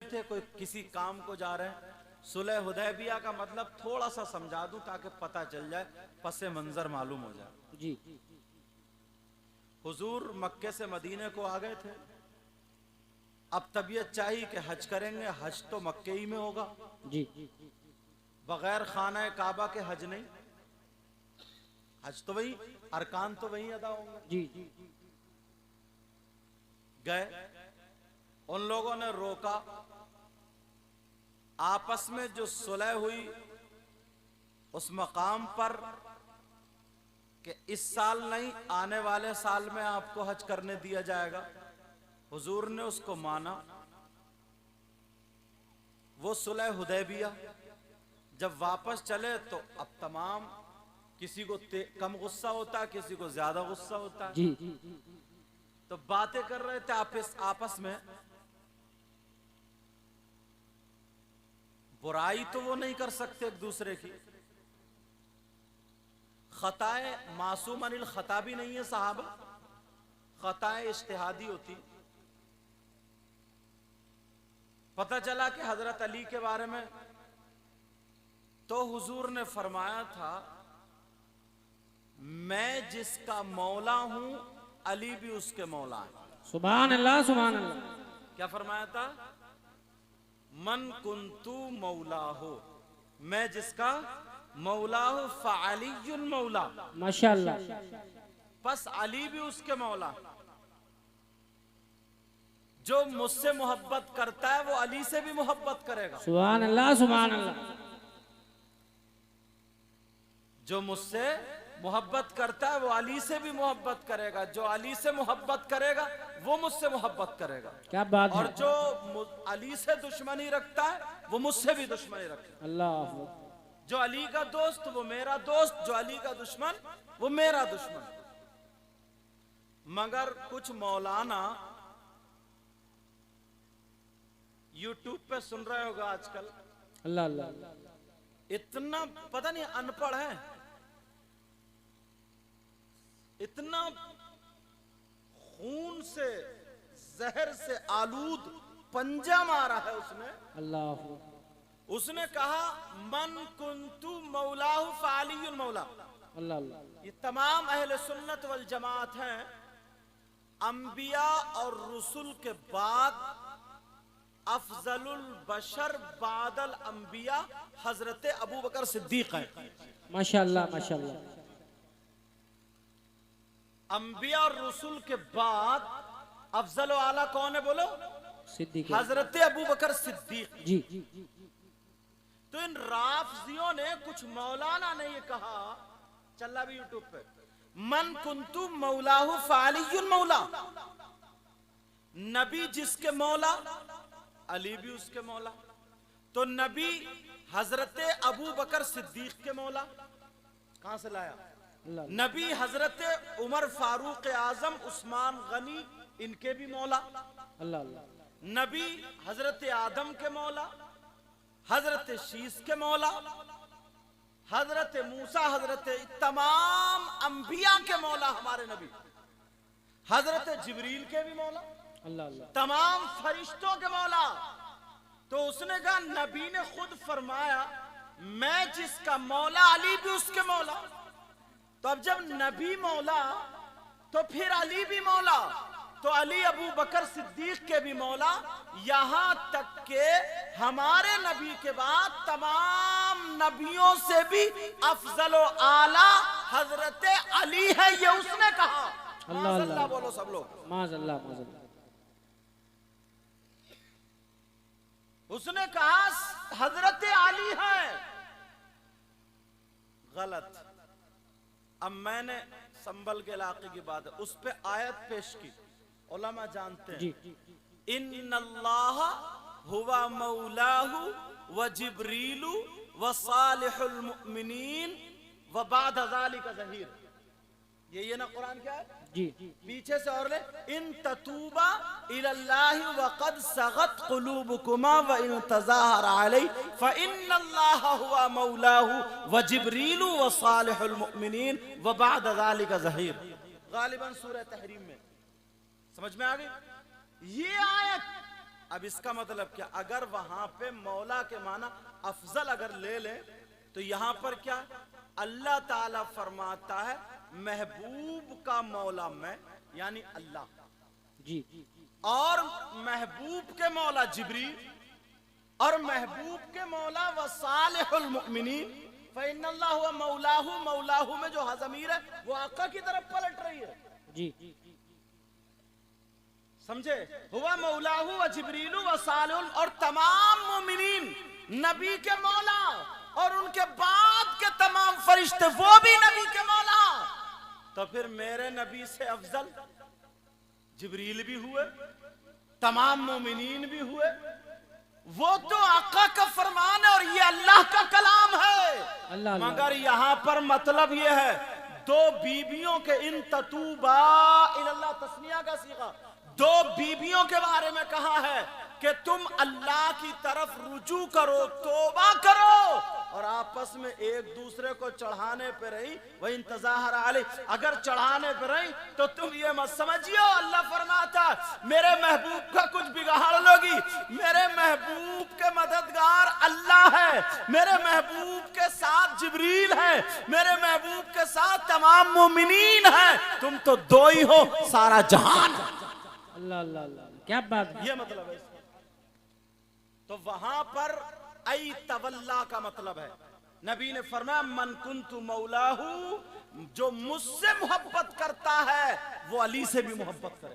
थे, कोई किसी काम को जा रहे हैं। सुलह हुदैबिया का मतलब थोड़ा सा समझा दूं ताकि पता चल जाए, पसे मंजर मालूम हो जाए। जी हुजूर मक्के से मदीने को आ गए थे। अब तबीयत चाहिए कि हज करेंगे, हज तो मक्के ही में होगा, जी बगैर खाना काबा के हज नहीं। हज तो वही, अरकान तो वही अदा होंगे। जी गए, उन लोगों ने रोका। आपस में जो सुलह हुई उस मकाम पर कि इस साल नहीं, आने वाले साल में आपको हज करने दिया जाएगा। हुजूर ने उसको माना। वो सुलह हुदैबिया जब वापस चले तो अब तमाम, किसी को कम गुस्सा होता है, किसी को ज्यादा गुस्सा होता है। जी तो बातें कर रहे थे आपस में। बुराई तो वो नहीं कर सकते एक दूसरे की। खताए मासूम अनिल खता भी नहीं है साहब, खताए इज्तिहादी होती। पता चला कि हजरत अली के बारे में तो हुजूर ने फरमाया था, मैं जिसका मौला हूं अली भी उसके मौला है। सुभान अल्लाह सुभान अल्लाह। क्या फरमाया था? मन कुंतु मौला हो, मैं जिसका मौला हो फ़अलियुल मौला, माशाअल्लाह। बस अली भी उसके मौला। जो मुझसे मोहब्बत करता है वो अली से भी मोहब्बत करेगा। सुभान अल्लाह सुभान अल्लाह। जो मुझसे मोहब्बत करता है वो अली से भी मोहब्बत करेगा। जो अली से मोहब्बत करेगा वो मुझसे मोहब्बत करेगा। क्या बात और है। जो अली से दुश्मनी रखता है वो मुझसे भी दुश्मनी रखता है। अल्लाह। जो अली का दोस्त वो मेरा दोस्त, जो अली का दुश्मन वो मेरा दुश्मन। मगर कुछ मौलाना यूट्यूब पे सुन रहे होगा आजकल, अल्लाह अल्लाह, इतना पता नहीं अनपढ़ है, इतना खून से जहर से आलूद पंजा मारा है उसने। अल्लाह। उसने कहा मन कुंतु मौलाहु फ़अलियुल मौला। अल्लाह अल्लाह। ये तमाम अहले सुन्नत वल जमात हैं। अंबिया और रसूल के बाद अफजलुल बशर बादल अंबिया हजरत अबू बकर सिद्दीक है। माशाअल्लाह माशाअल्लाह। अंबिया और रसूल के बाद अफजल आला कौन है बोलो? सिद्दीक हजरत अबू बकर सिद्दीक। जी तो इन राफजियों ने, कुछ मौलाना ने ये कहा, चला भी यूट्यूब पे, मन कुंतु मौलाहु फ़अलियुल मौला, नबी जिसके मौला अली भी उसके मौला। तो नबी हजरत अबू बकर सिद्दीक के मौला कहां से लाया? नबी हजरत उमर फारूक आजम उस्मान गनी इनके भी मौला। अल्लाह अल्लाह। नबी हजरत आदम के मौला, हजरत शीस के मौला, हजरत मूसा, हजरत तमाम अंबिया के मौला हमारे नबी, हजरत जिब्रील के भी मौला, अल्लाह अल्लाह। तमाम फरिश्तों के मौला। तो उसने कहा, नबी ने खुद फरमाया मैं जिसका मौला अली भी उसके मौला। तो अब जब नबी मौला तो फिर अली भी मौला, तो अली अबू बकर सिद्दीक के भी मौला। यहां तक के हमारे नबी के बाद तमाम नबियों से भी अफजल व आला हजरत अली है, ये उसने कहा। अल्लाह अल्लाह बोलो सब लोग माज़अल्लाह माज़अल्लाह। उसने कहा हजरत अली है, गलत। अब मैंने संबल के इलाके की बात है, उस पे आयत पेश की, उलमा जानते हैं। इन्नल्लाह हुवा मौलाहु व जिब्रीलु व सालिहुल मुमिनीन व बाद ज़ालिका ज़हीर। ये ना कुरान क्या है जी। पीछे से और ले, इन ततूबा इलल्लाहि व कद सगत कुलूबुकुमा व इन तज़ाहर अलैहि फ इन्नल्लाह हुवा मौलाहु व जिब्रीलु व सालिहुल मुमिनीन व बाद ज़ालिका ज़हीर। गालिबन सूरह तहरीम में समझ में आ गई ये आयत। अब इसका मतलब क्या, अगर वहां पे मौला के माना अफजल अगर ले ले तो यहां पर क्या, अल्लाह ताला फरमाता है महबूब का मौला मैं यानी अल्लाह, जी और महबूब के मौला जिब्रील, और महबूब के मौला व सालिहुल मुमिनीन, फ़इन्नल्लाहु व मौलाहु, मौलाहु में जो ज़मीर है वो आका की तरफ पलट रही है, जी समझे, हुआ मौलाहु व जिब्रीलु व सालिहुल, और तमाम मुमिनीन नबी के मौला, और उनके बाद के तमाम फरिश्ते वो भी नबी के मौला। तो फिर मेरे नबी से अफजल जिब्रील भी हुए, तमाम मोमिनीन भी हुए, वो तो आका का फरमान है और ये अल्लाह का कलाम है। अल्लाह मगर यहां पर मतलब ये है, दो बीबियों के इन ततूबा इल्लाह, तस्निया का सीगा, दो बीबियों के बारे में कहा है कि तुम अल्लाह की तरफ रुजू करो, तौबा करो, और आपस में एक दूसरे को चढ़ाने पे रही वह इंतजार आले, अगर चढ़ाने पे रही तो तुम ये मत समझियो अल्लाह फरमाता मेरे महबूब का कुछ बिगाड़ लोगी, मेरे महबूब के मददगार अल्लाह है, मेरे महबूब के साथ जिब्रील है, मेरे महबूब के साथ तमाम मोमिनीन है, तुम तो दो ही हो, सारा जहान। अल्लाह अल्लाह अल्लाह, क्या बात है। ये मतलब है इसका। तो वहां पर आई तवल्ला का मतलब है, नबी ने फरमाया मन कुन्तु मौलाहू, जो मुझसे मोहब्बत करता है वो अली से भी मोहब्बत करे।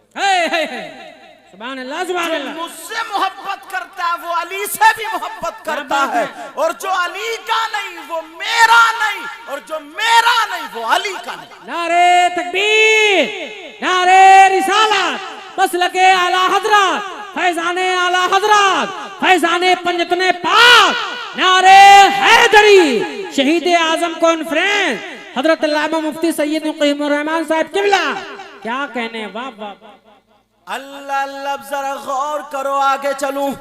सुभान अल्लाह सुभान जो अल्लाह। मुझसे मोहब्बत करता है वो अली से भी मोहब्बत करता है, और जो अली का नहीं वो मेरा नहीं, और जो मेरा नहीं वो अली का नहीं। नारे तकबीर, नारे रिसालत, मसलके आला हजरत, फैजाने आला हजरत, फैजाने पंजतने पाक, नारे हैदरी, शहीद आजम कॉन्फ्रेंस, हजरत अल्लामा मुफ्ती सैयद मुक़ीमुर रहमान साहब किबला, क्या कहने, वाह वाह। अल्लाह अल्लाह, जरा गौर करो, आगे चलूं।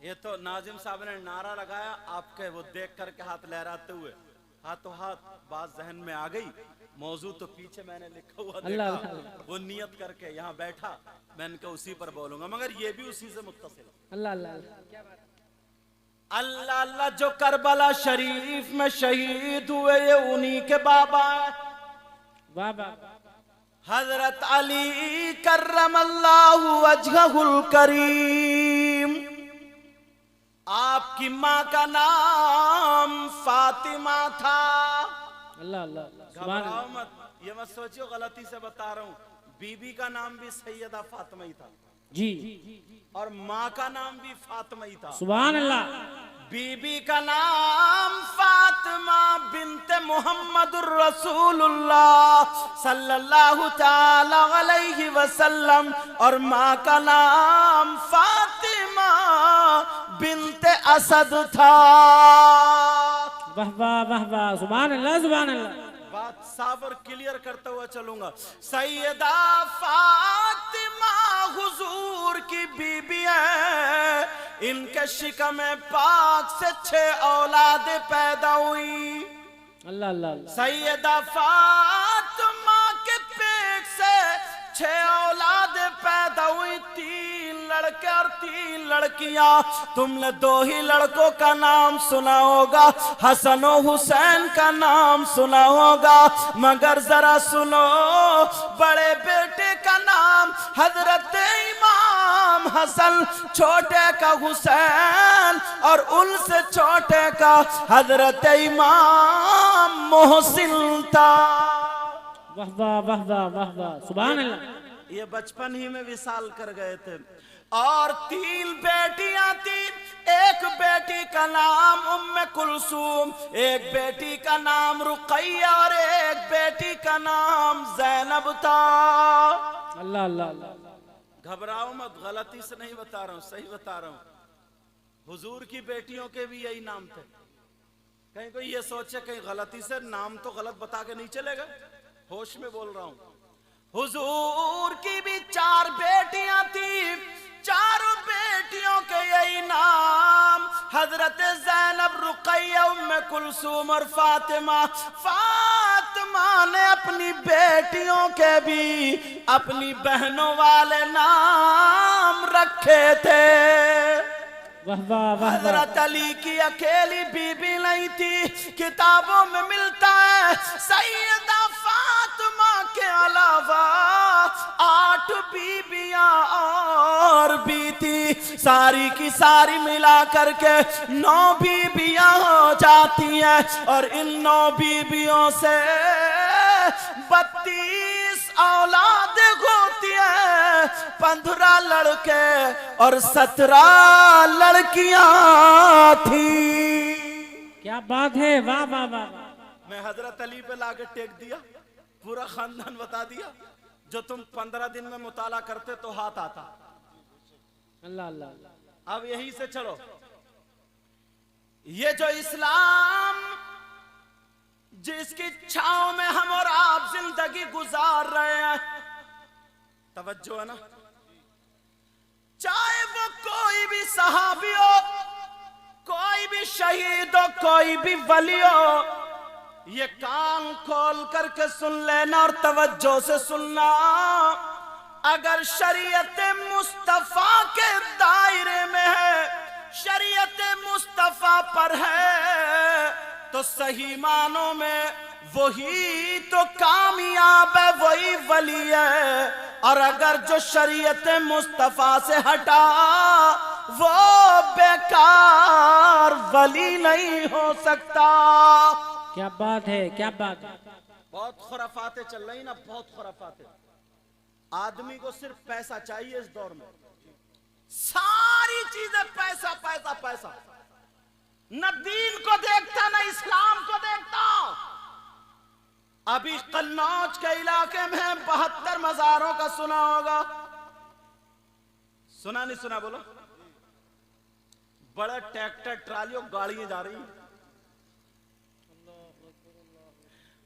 ये तो नाजिम साहब ने नारा लगाया, आपके वो देख करके हाथ लहराते हुए, हाथों हाथ बात जहन में आ गई, मौजू तो पीछे मैंने लिखा हुआ देखा, वो नियत करके यहाँ बैठा, मैं इनका उसी पर बोलूंगा, मगर ये भी उसी से मुत्तसिल है। अल्लाह अल्लाह अल्लाह अल्लाह, जो करबला शरीफ में शहीद हुए ये उन्हीं के बाबा है, वाह वाह। हजरत अली कर्रमल्लाहु वजहुल करीम। आपकी माँ का नाम फातिमा था। अल्लाह अल्लाह सुभान घबराओ अल्लाह। मत, ये मत सोचियो गलती से बता रहा हूँ, बीबी का नाम भी सैयदा फातिमा ही था, जी और माँ का नाम भी फातिमा ही था। सुभान अल्लाह। बीबी का नाम फातिमा बिन्ते मुहम्मदुर रसूलुल्लाह सल्लल्लाहु ताला अलैहि वसल्लम, और माँ का नाम फातिमा बिन्ते असद था। वाह वाह वाह वाह, सुभान अल्लाह सुभान अल्लाह। बात साफ और क्लियर करता हुआ चलूंगा। सैयदा फातिमा हुजूर की बीबी है, इनके शिकम पाक से 6 औलाद पैदा हुई। अल्लाह अल्लाह अल्लाह। सैयदा फातिमा के पेट से 6 औलाद पैदा हुई, 3 लड़के और 3 लड़कियां। तुमने 2 ही लड़कों का नाम सुना होगा, हसन और हुसैन का नाम सुना होगा, मगर जरा सुनो बड़े बेटे का नाम हजरत इमाम हसन, छोटे का हुसैन, और उनसे छोटे का हजरत इमाम मोहसिन था। वाह वाह वाह वाह वाह वाह, सुभान अल्लाह। ये बचपन ही में विशाल कर गए थे। और 3 बेटियां थी, एक बेटी का नाम उम्मे कुलसूम, एक बेटी का नाम रुकैया, और एक बेटी का नाम जैनब था। अल्लाह अल्लाह अल्लाह। घबराओ मत, गलती से नहीं बता रहा हूँ, सही बता रहा हूँ। हुजूर की बेटियों के भी यही नाम थे। कहीं कोई ये सोचे कहीं गलती से नाम तो गलत बता के नहीं चलेगा, होश में बोल रहा हूँ। हुजूर की भी 4 बेटियां थी, 4 बेटियों के यही नाम हजरत ज़ैनब, रुक़ैया, उम्मे कुलसूम और फातिमा। फातिमा ने अपनी बेटियों के भी अपनी बहनों वाले नाम रखे थे। वाह वाह वाह। हजरत अली की अकेली बीबी नहीं थी, किताबों में मिलता है सैयदा फातिमा के अलावा 8 बीबियां और भी थी। सारी की सारी मिला करके 9 बीबियां हो जाती हैं और इन 9 बीबियों से 32 औलाद होती है, 15 लड़के और 17 लड़कियां थी। क्या बात है, वाह वाह वाह। मैं हजरत अली पे लाके टेक दिया, पूरा खानदान बता दिया। जो तुम 15 दिन में मुताला करते तो हाथ आता। अल्लाह अल्लाह। अब यहीं से चलो, ये जो इस्लाम जिसकी छांव में हम और आप जिंदगी गुजार रहे हैं, तवज्जो है ना, चाहे वो कोई भी सहाबी हो, कोई भी शहीद हो, कोई भी वली हो, ये कान खोल करके सुन लेना और तवज्जो से सुनना। अगर शरीयत मुस्तफा के दायरे में है, शरीयत मुस्तफा पर है, तो सही मानों में वही तो कामयाब है, वही वली है। और अगर जो शरीयत मुस्तफा से हटा, वो बेकार वली नहीं हो सकता। क्या बात है, क्या बात है। बहुत खुराफातें चल रही ना, बहुत खुराफातें। आदमी को सिर्फ पैसा चाहिए इस दौर में, सारी चीजें पैसा पैसा पैसा। न दीन को देखता, न इस्लाम को देखता। अभी कन्नौज के इलाके में 72 मज़ारों का सुना होगा, सुना नहीं सुना बोलो? बड़े ट्रैक्टर ट्रालियों गाड़ियां जा रही,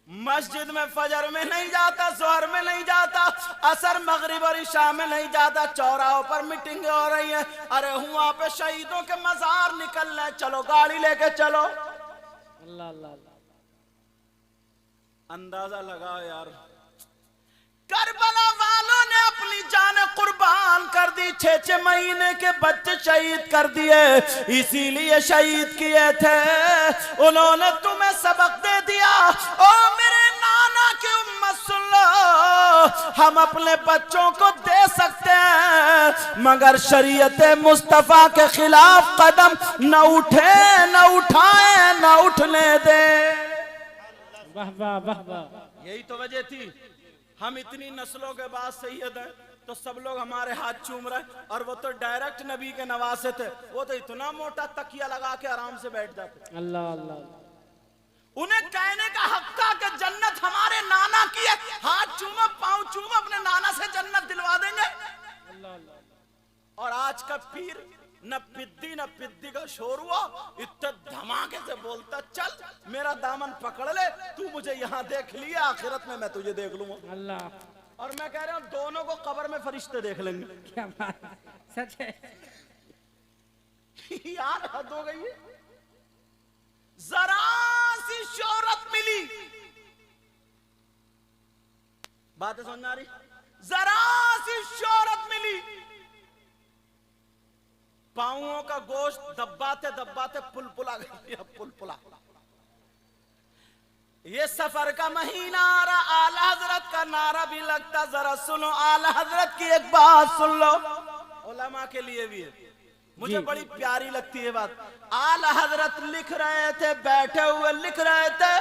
मस्जिद में फजर में नहीं जाता, जोहर में नहीं जाता, असर मगरिब और इशा में नहीं जाता, चौराहों पर मीटिंग हो रही है। अरे वहां पे शहीदों के मजार निकल रहे, चलो गाड़ी लेके चलो। अल्लाह अल्लाह। अंदाजा लगाओ यार, करबला वालों ने अपनी जान कुर्बान कर दी, 6-6 महीने के बच्चे शहीद कर दिए, इसीलिए शहीद किए थे। उन्होंने तुम्हें सबक दे दिया। ओ मेरे नाना की उम्मत सुन लो, हम अपने बच्चों को दे सकते हैं, मगर शरीयत मुस्तफा के खिलाफ कदम न उठे, न उठाए, न उठने दे। वाह वाह वाह वाह। यही तो वजह थी, हम इतनी नस्लों के बाद सैयद हैं तो सब लोग हमारे हाथ चूम रहे, और वो तो डायरेक्ट नबी के नवासे थे। वो तो इतना मोटा तकिया लगा के आराम से बैठ जाते। अल्लाह अल्लाह। उन्हें कहने का हक था कि जन्नत हमारे नाना की है, हाथ चूमो, पांव चूमो, अपने नाना से जन्नत दिलवा देंगे। अल्लाह अल्लाह। और आज का पीर न पिद्दी का शोर हुआ, इतने धमाके से बोलता, चल मेरा दामन पकड़ ले, तू मुझे यहाँ देख लिया, आखिरत में मैं तुझे देख लूंगा। अल्लाह। और मैं कह रहा हूँ दोनों को कब्र में फरिश्ते देख लेंगे। क्या बात, सच है यार हद हो गई है। जरा सी शोहरत मिली, बातें समझ आ रही, जरा सी शोहरत मिली, पांवों का गोश्त दबाते दबाते पुलपुला गया, पुलपुला। ये सफर का महीना आ रहा, आला हजरत का नारा भी लगता। जरा सुनो, आला हजरत की एक बात सुन लो, उलमा के लिए भी है, मुझे बड़ी प्यारी लगती है बात। आला हजरत लिख रहे थे, बैठे हुए लिख रहे थे,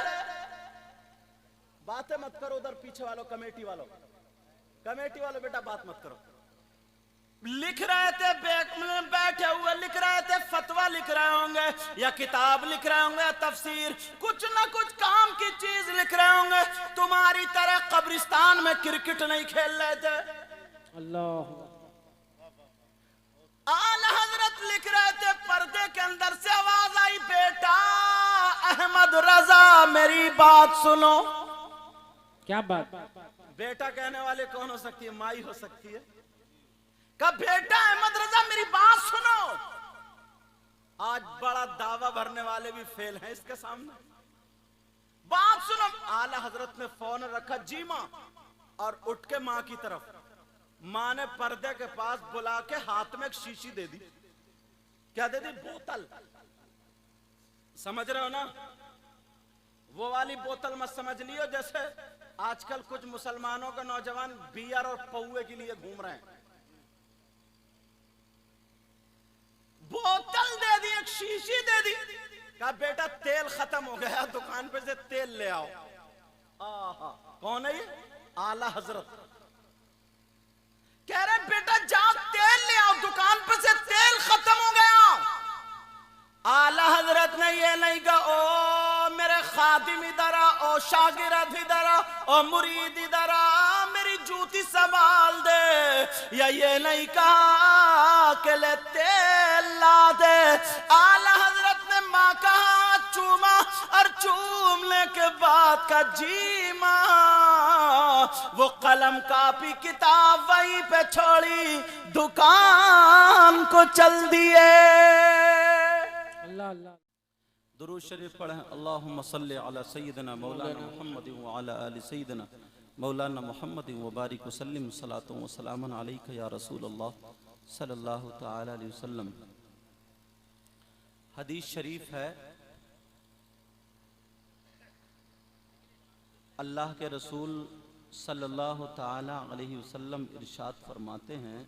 बातें मत करो उधर पीछे वालों, कमेटी वालों बेटा बात मत करो। लिख रहे थे, बैठे हुए लिख रहे थे, फतवा लिख रहे होंगे या किताब लिख रहे होंगे, तफसीर, कुछ ना कुछ काम की चीज लिख रहे होंगे। तुम्हारी तरह कब्रिस्तान में क्रिकेट नहीं खेल रहे थे। अल्लाह। आला हजरत लिख रहे थे, पर्दे के अंदर से आवाज आई, बेटा अहमद रजा मेरी बात सुनो। क्या बात। बेटा कहने वाले कौन हो सकती है? माई हो सकती है। कब बेटा अहमद रजा मेरी बात सुनो। आज बड़ा दावा भरने वाले भी फेल हैं इसके सामने। बात सुनो, आला हजरत ने फोन रखा, जी मां, और उठ के मां की तरफ। मां ने पर्दे के पास बुला के हाथ में एक शीशी दे दी। क्या दे दी? बोतल। समझ रहे हो ना? वो वाली बोतल मत समझ लियो जैसे आजकल कुछ मुसलमानों के नौजवान बियर और पौए के लिए घूम रहे हैं। बोतल दे दी, एक शीशी दे दी। कहा बेटा तेल खत्म हो गया, दुकान पे से तेल ले आओ। आहा, कौन है ये? आला हजरत। कह रहे बेटा जाओ तेल ले आओ, दुकान पे से तेल खत्म हो गया। आला हजरत ने ये नहीं कहा ओ मेरे खादिम इधर आ, ओ शागिर्द इधर आ, ओ मुरीद इधर आ, मेरी जूती संभाल दे, या ये नहीं कहा कि ले तेल ला दे। आला हजरत ने माँ का हाथ चूमा और चूमने के बाद का जी माँ, वो कलम कापी किताब वहीं पे छोड़ी, दुकान को चल दिए। अल्लाह अल्लाह। दुरूद शरीफ पढ़ें। अल्लाहुम्मा सल्ली अला सय्यिदना मौलाना मुहम्मद व अला आलि सय्यिदना मौलाना मुहम्मद व बारिक वसल्लिम सलातु व सलामुन अलैका या रसूल अल्लाह सल्लल्लाहु तआला अलैहि वसल्लम। हदीस शरीफ है, अल्लाह के रसूल सल्लल्लाहु तआला अलैहि वसल्लम इरशाद फरमाते हैं,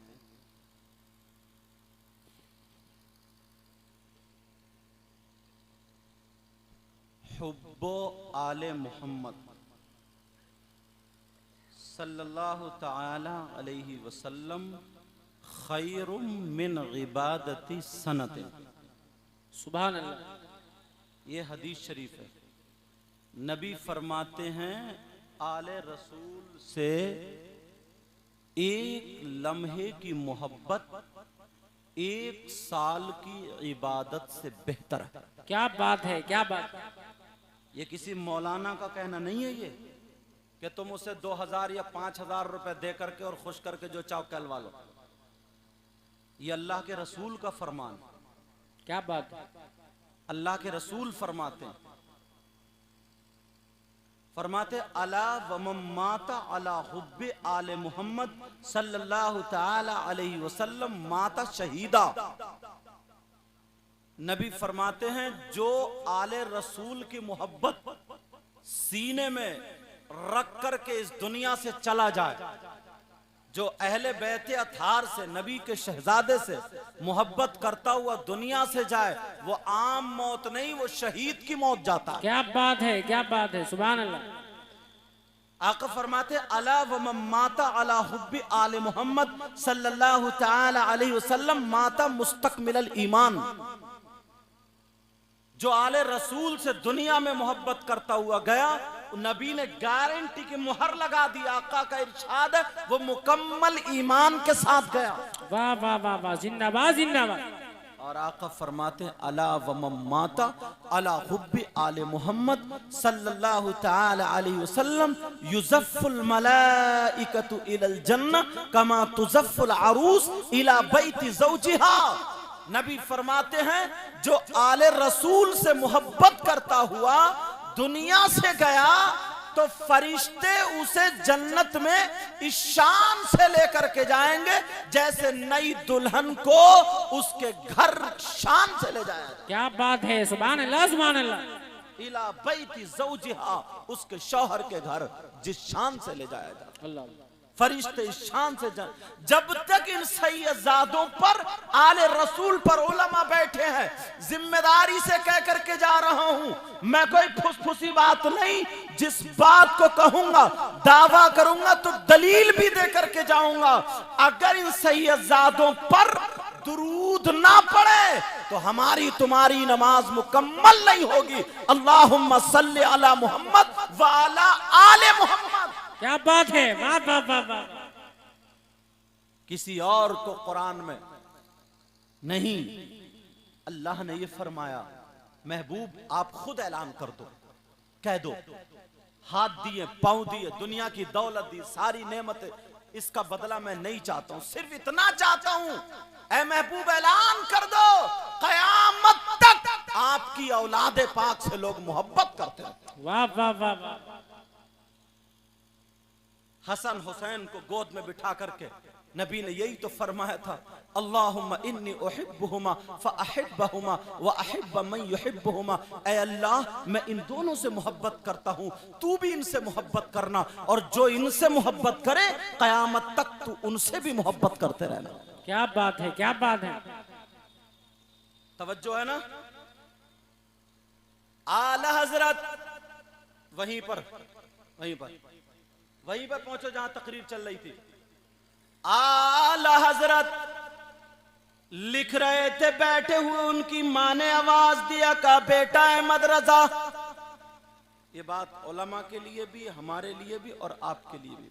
हुब्बो आले मोहम्मद सल्लल्लाहु तआला अलैहि वसल्लम खैरुम मिन इबादती सनत। सुभान अल्लाह। ये हदीस शरीफ है। नबी फरमाते हैं आले रसूल से एक लम्हे की मोहब्बत एक साल की इबादत से बेहतर है। क्या बात है, क्या बात। ये किसी मौलाना का कहना नहीं है ये कि तुम उसे 2000 या 5000 रुपए दे करके और खुश करके जो चाहो कहलवा लो। ये अल्लाह के रसूल का फरमान। क्या बात है। अल्लाह के रसूल फरमाते अला वमम माता अला हुब्बे आले मोहम्मद सल्लल्लाहु तआला अलैहि वसल्लम माता शहीदा। नबी फरमाते हैं जो आले रसूल की मोहब्बत सीने में रख करके इस दुनिया से चला जाए, जो अहले बैत अथार से नबी के शहजादे से मोहब्बत करता हुआ दुनिया से जाए, वो आम मौत नहीं, वो शहीद की मौत जाता है। क्या बात है, क्या बात है। सुभान अल्लाह। आका फरमाते अला व माता अला हुब्बी आले मोहम्मद सल्लल्लाहु तआला अलैहि वसल्लम माता मुस्तकमिलल ईमान। जो आले रसूल से दुनिया में मोहब्बत करता हुआ गया, नबी ने गारंटी की मुहर लगा दी। आका का इरशाद है वो मुकम्मल ईमान के साथ गया। वाह वाह वाह वाह, जिंदाबाद जिंदाबाद। और आका फरमाते अला व माता अला हुब्बी आले मोहम्मद सल्लल्लाहु तआला अलैहि वसल्लम युज़फ़्फ़ुल मलाइकतु इलल जन्नह कमा तुज़फ़्फ़ुल अरूस इला बैति ज़ौजिहा। नबी फरमाते हैं जो आले रसूल से मोहब्बत करता हुआ दुनिया से गया तो फरिश्ते उसे जन्नत में इस शान से लेकर के जाएंगे जैसे नई दुल्हन को उसके घर शान से ले जाया। क्या बात है। सुभान अल्लाह सुभान अल्लाह। इला बैति ज़ौजिहा, उसके शौहर के घर जिस शान से ले जाया जाता। अल्लाह। फरिश्ते इस शान से जब तक इन सैयदादों पर आले रसूल पर उलमा बैठे हैं, जिम्मेदारी से कह करके जा रहा हूं, मैं कोई फुसफुसी बात नहीं, जिस बात को कहूंगा दावा करूंगा तो दलील भी दे करके जाऊंगा। अगर इन सैयदादों पर दुरूद ना पड़े तो हमारी तुम्हारी नमाज मुकम्मल नहीं होगी। अल्लाहुम्मा सल्ली अला मुहम्मद व अला आले मुहम्मद। क्या बात है। वाह वाह वाह वाह। किसी और को कुरान में नहीं, अल्लाह ने ये फरमाया महबूब आप खुद ऐलान कर दो, कह दो हाथ दिए पांव दिए दुनिया की दौलत दी सारी नेमतें, इसका बदला मैं नहीं चाहता हूं, सिर्फ इतना चाहता हूं ऐ महबूब ऐलान कर दो कयामत बाकी औलाद पाक से लोग मोहब्बत करते रहते। वाह वाह वाह वाह। हसन हुसैन को गोद में बिठा करके नबी ने यही तो फरमाया था, अल्लाहुम्मा इन्नी उहिब्बुहुमा फअहिब्बहुमा व अहिब्ब मन युहिब्बुहुमा। ऐ अल्लाह, मैं इन दोनों से मोहब्बत करता हूँ, तू भी इनसे मोहब्बत करना, और जो इनसे मोहब्बत करे कयामत तक तू उनसे भी मोहब्बत करते रहना। क्या बात है, क्या बात है। तवज्जो है ना। आला हजरत वहीं पर पहुंचो जहां तकरीर चल रही थी। आला हजरत लिख रहे थे बैठे हुए, उनकी मां ने आवाज दिया का बेटा अहमद रजा। ये बात उलमा के लिए भी, हमारे लिए भी और आपके लिए भी।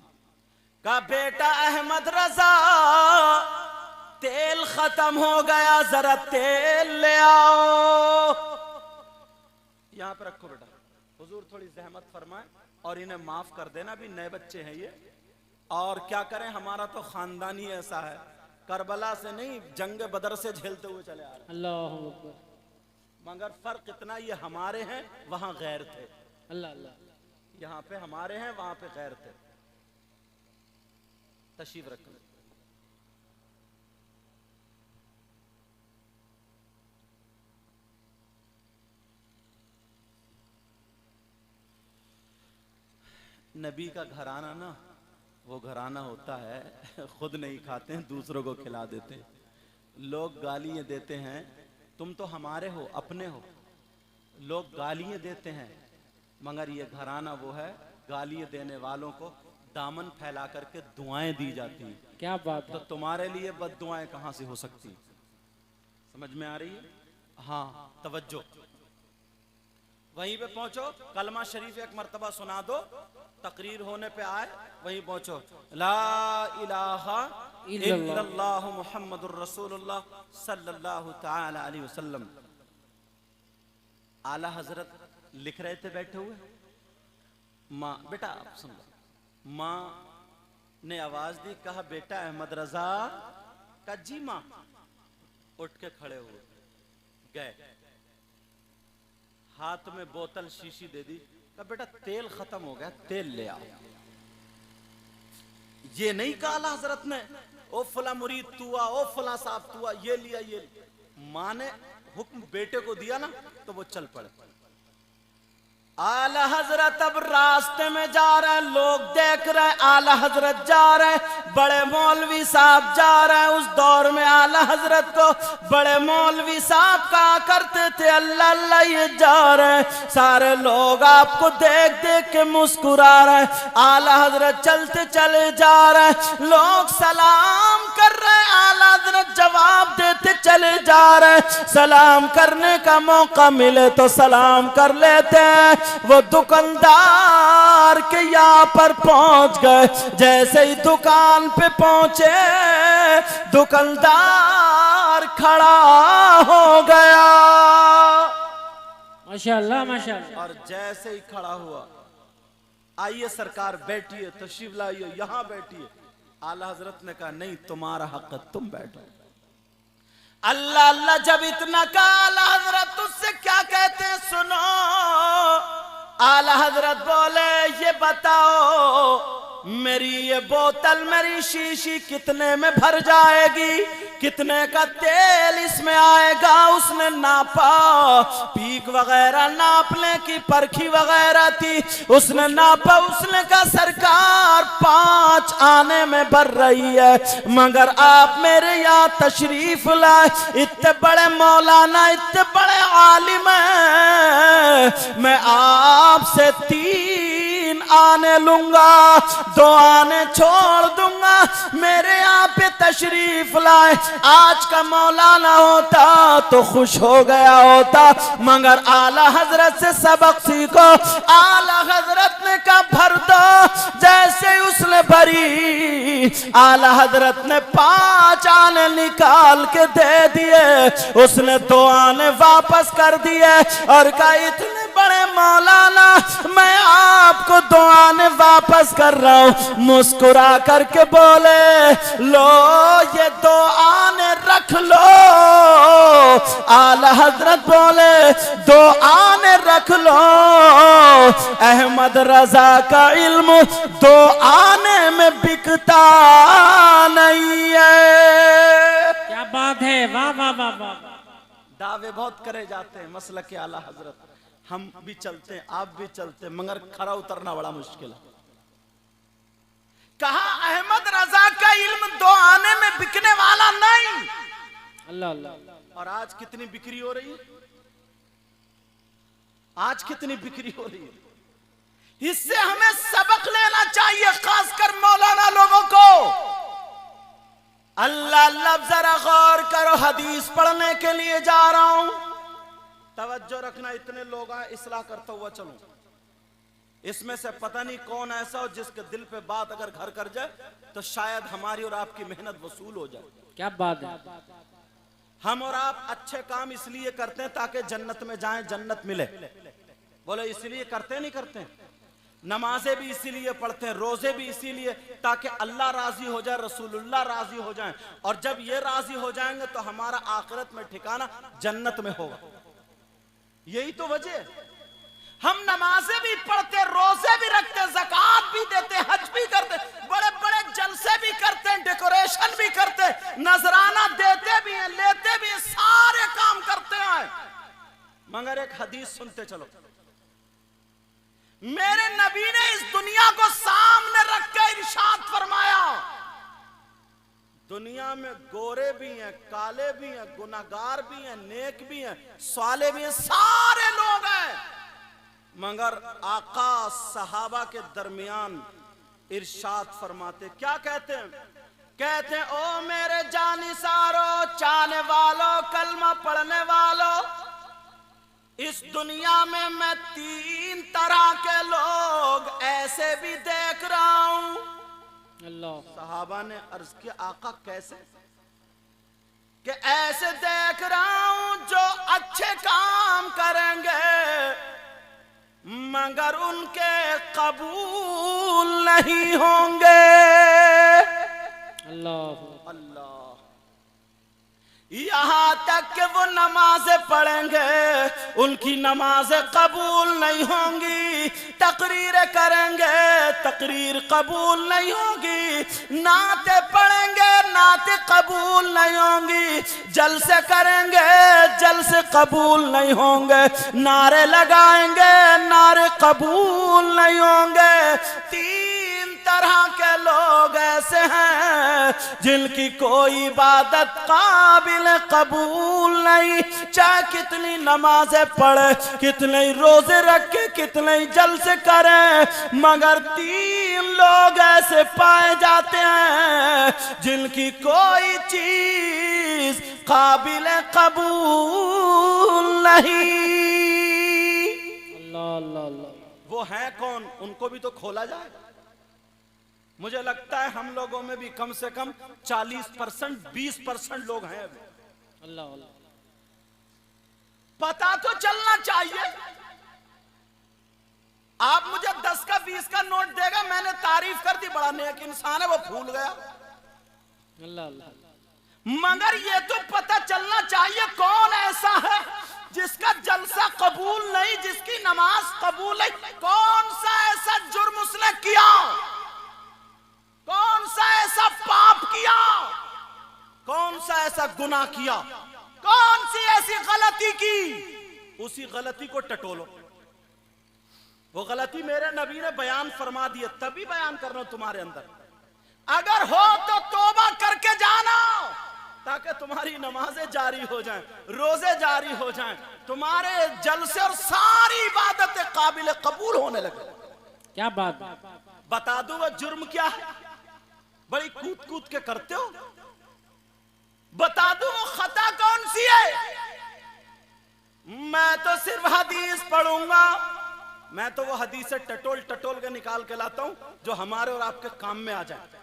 का बेटा अहमद रजा, तेल खत्म हो गया, जरा तेल ले आओ। यहां पर रखो बेटा, हुजूर थोड़ी जहमत फरमाए और इन्हें माफ कर देना, भी नए बच्चे हैं ये। और क्या करें, हमारा तो खानदान ही ऐसा है, करबला से नहीं जंग बदर से झेलते हुए चले आ रहे। अल्लाह अकबर। मगर फर्क इतना, ये हमारे हैं, वहां गैर थे। अल्लाह अल्लाह। यहाँ पे हमारे हैं, वहां पे गैर थे। तशरीफ रखो। नबी का घराना ना वो घराना होता है, खुद नहीं खाते हैं, दूसरों को खिला देते हैं। लोग गालियां देते हैं, तुम तो हमारे हो, अपने हो। लोग गालियां देते हैं, मगर ये घराना वो है, गालियां देने वालों को दामन फैला करके दुआएं दी जाती हैं। क्या बात है। तो तुम्हारे लिए बद्दुआएं कहां से हो सकती, समझ में आ रही है? हाँ, तवज्जो। वहीं पे पहुंचो, कलमा शरीफ एक मर्तबा सुना दो, तकरीर होने पे आए, वहीं पहुंचो। ला इलाहा इल्लल्लाह मुहम्मदुर रसूलुल्लाह सल्लल्लाहु तआला अलैहि वसल्लम। आला हजरत लिख रहे थे बैठे हुए। माँ, बेटा आप सुन लो। माँ ने आवाज दी, कहा बेटा अहमद रजा। का जी माँ। उठ के खड़े हुए, गए, हाथ में बोतल शीशी दे दी, कहा बेटा तेल खत्म हो गया, तेल ले आओ। ये नहीं कहा आला हजरत ने, ओ फला मुरीद तू आ, ओ फला साहब तू आ, ये लिया ये लिया। माँ ने हुक्म बेटे को दिया ना, तो वो चल पड़े। आला हजरत अब रास्ते में जा रहे हैं, लोग देख रहे हैं, आला हजरत जा रहे हैं, बड़े मौलवी साहब जा रहे हैं। उस दौर में आला हजरत को बड़े मौलवी साहब कहा करते थे, अल्लाह अल्लाह ये जा रहे हैं। सारे लोग आपको देख देख के मुस्कुरा रहे हैं। आला हजरत चलते चले जा रहे हैं, लोग सलाम कर रहे हैं, आला हजरत जवाब देते चले जा रहे हैं। सलाम करने का मौका मिले तो सलाम कर लेते हैं। वो दुकानदार के यहाँ पर पहुंच गए, जैसे ही दुकान पे पहुंचे, दुकानदार खड़ा हो गया। माशाअल्लाह माशाअल्लाह। और जैसे ही खड़ा हुआ, आइए सरकार बैठिए, तशरीफ लाइए, यहां बैठिए। आला हजरत ने कहा नहीं, तुम्हारा हक है, तुम बैठो। अल्लाह अल्लाह जब इतना कहा, आला हजरत तुझसे क्या कहते हैं सुनो। आला हजरत बोले, ये बताओ मेरी ये बोतल, मेरी शीशी कितने में भर जाएगी, कितने का तेल इसमें आएगा। उसने नापा, पीक वगैरह नापने की परखी वगैरह थी, उसने नापा। उसने कहा सरकार 5 आने में भर रही है, मगर आप मेरे यहाँ तशरीफ लाए, इतने बड़े मौलाना, इतने बड़े आलिम हैं, मैं आपसे 3 आने लूंगा, 2 आने छोड़ दूंगा। मेरे यहाँ पे तशरीफ लाए, आज का मौलाना होता तो खुश हो गया होता, मगर आला हजरत से सबक सीखो। आला हजरत ने कहा भर दो। जैसे उसने भरी, आला हजरत ने 5 आने निकाल के दे दिए, उसने 2 आने वापस कर दिए और कहा इतने बड़े मौलाना मैं आपको दुआने वापस कर रहा हूं। मुस्कुरा करके बोले लो ये दुआने रख लो। आला हजरत बोले दुआने रख लो। अहमद रजा का इल्म दुआने में बिकता नहीं है। क्या बात है, वाह वाह वाह वाह। दावे बहुत करे जाते हैं मसलक के आला हजरत, हम भी चलते हैं आप भी चलते हैं, मगर खरा उतरना बड़ा मुश्किल है। कहा अहमद रजा का इल्म दो आने में बिकने वाला नहीं। अल्लाह अल्लाह। और आज कितनी बिक्री हो रही है, आज कितनी बिक्री हो रही है। इससे हमें सबक लेना चाहिए, खासकर मौलाना लोगों को। अल्लाह अल्लाह जरा गौर करो, हदीस पढ़ने के लिए जा रहा हूं, तवज्जो रखना। इतने लोग आए इस्लाह करता हुआ चलूं, इसमें से पता नहीं कौन ऐसा हो जिसके दिल पे बात अगर घर कर जाए तो शायद हमारी और आपकी मेहनत वसूल हो जाए। क्या बात है। हम और आप अच्छे काम इसलिए करते हैं ताकि जन्नत में जाएं, जन्नत मिले। बोले इसलिए करते नहीं करते। नमाजें भी इसीलिए पढ़ते हैं, रोजे भी इसीलिए ताकि अल्लाह राजी हो जाए, रसूलुल्लाह राजी हो जाएं। और जब ये राजी हो जाएंगे तो हमारा आखिरत में ठिकाना जन्नत में होगा। यही तो वजह है। हम नमाजें भी पढ़ते, रोजे भी रखते, ज़कात भी देते, हज भी करते, बड़े बड़े जलसे भी करते, डेकोरेशन भी करते, नजराना देते भी हैं, लेते भी हैं, सारे काम करते हैं। मगर एक हदीस सुनते चलो, मेरे नबी ने इस दुनिया को सामने रख के इरशाद फरमाया, दुनिया में गोरे भी हैं, काले भी हैं, गुनाहगार भी हैं, नेक भी हैं, साले भी हैं, सारे लोग हैं। मगर आका सहाबा के दरमियान इरशाद फरमाते, क्या कहते हैं? कहते हैं ओ मेरे जानिसारो, चाहने वालों, कलमा पढ़ने वालों, इस दुनिया में मैं तीन तरह के लोग ऐसे भी देख रहा हूं। अल्लाह। सहाबा ने अर्ज किया आका कैसे? कि ऐसे देख रहा हूं जो अच्छे काम करेंगे मगर उनके कबूल नहीं होंगे। अल्लाह अल्लाह। यहां तक कि वो नमाजें पढ़ेंगे, उनकी नमाजें कबूल नहीं होंगी। तकरीरें करेंगे, तकरीर कबूल नहीं होगी। नाते पढ़ेंगे, नाते कबूल नहीं होंगी। जलसे करेंगे, जलसे कबूल नहीं होंगे। नारे लगाएंगे, नारे कबूल नहीं होंगे। तीन तरह के लोग ऐसे हैं जिनकी कोई इबादत काबिल कबूल नहीं, चाहे कितनी नमाजें पढ़े, कितने रोजे रखे, कितने जलसे करे, मगर तीन लोग ऐसे पाए जाते हैं जिनकी कोई चीज काबिल कबूल नहीं। अल्लाह अल्लाह अल्लाह। वो है कौन? उनको भी तो खोला जाए। मुझे लगता है हम लोगों में भी कम से कम 40%, 20% लोग हैं अभी। अल्लाह अल्लाह। पता तो चलना चाहिए। आप मुझे 10 का 20 का नोट देगा, मैंने तारीफ कर दी, बड़ा नेक इंसान है, वो भूल गया। अल्लाह अल्लाह। मगर ये तो पता चलना चाहिए कौन ऐसा है जिसका जलसा कबूल नहीं, जिसकी नमाज कबूल नहीं। कौन सा ऐसा जुर्म उसने किया, कौन सा ऐसा पाप किया, कौन सा ऐसा गुनाह किया, कौन सी ऐसी गलती की, उसी गलती को टटोलो। वो गलती मेरे नबी ने बयान फरमा दी है, तभी बयान कर रहा हूं तुम्हारे अंदर। अगर हो तो तौबा करके जाना ताकि तुम्हारी नमाजें जारी हो जाएं, रोजे जारी हो जाएं, तुम्हारे जलसे और सारी इबादतें काबिल कबूल होने लगे। क्या बात। बता दूं वो जुर्म क्या है? बड़ी कूद कूद के करते हो। बता दूं वो खता कौन सी है? मैं तो सिर्फ हदीस पढ़ूंगा, मैं तो वो हदीस से टटोल टटोल के निकाल के लाता हूं जो हमारे और आपके काम में आ जाए।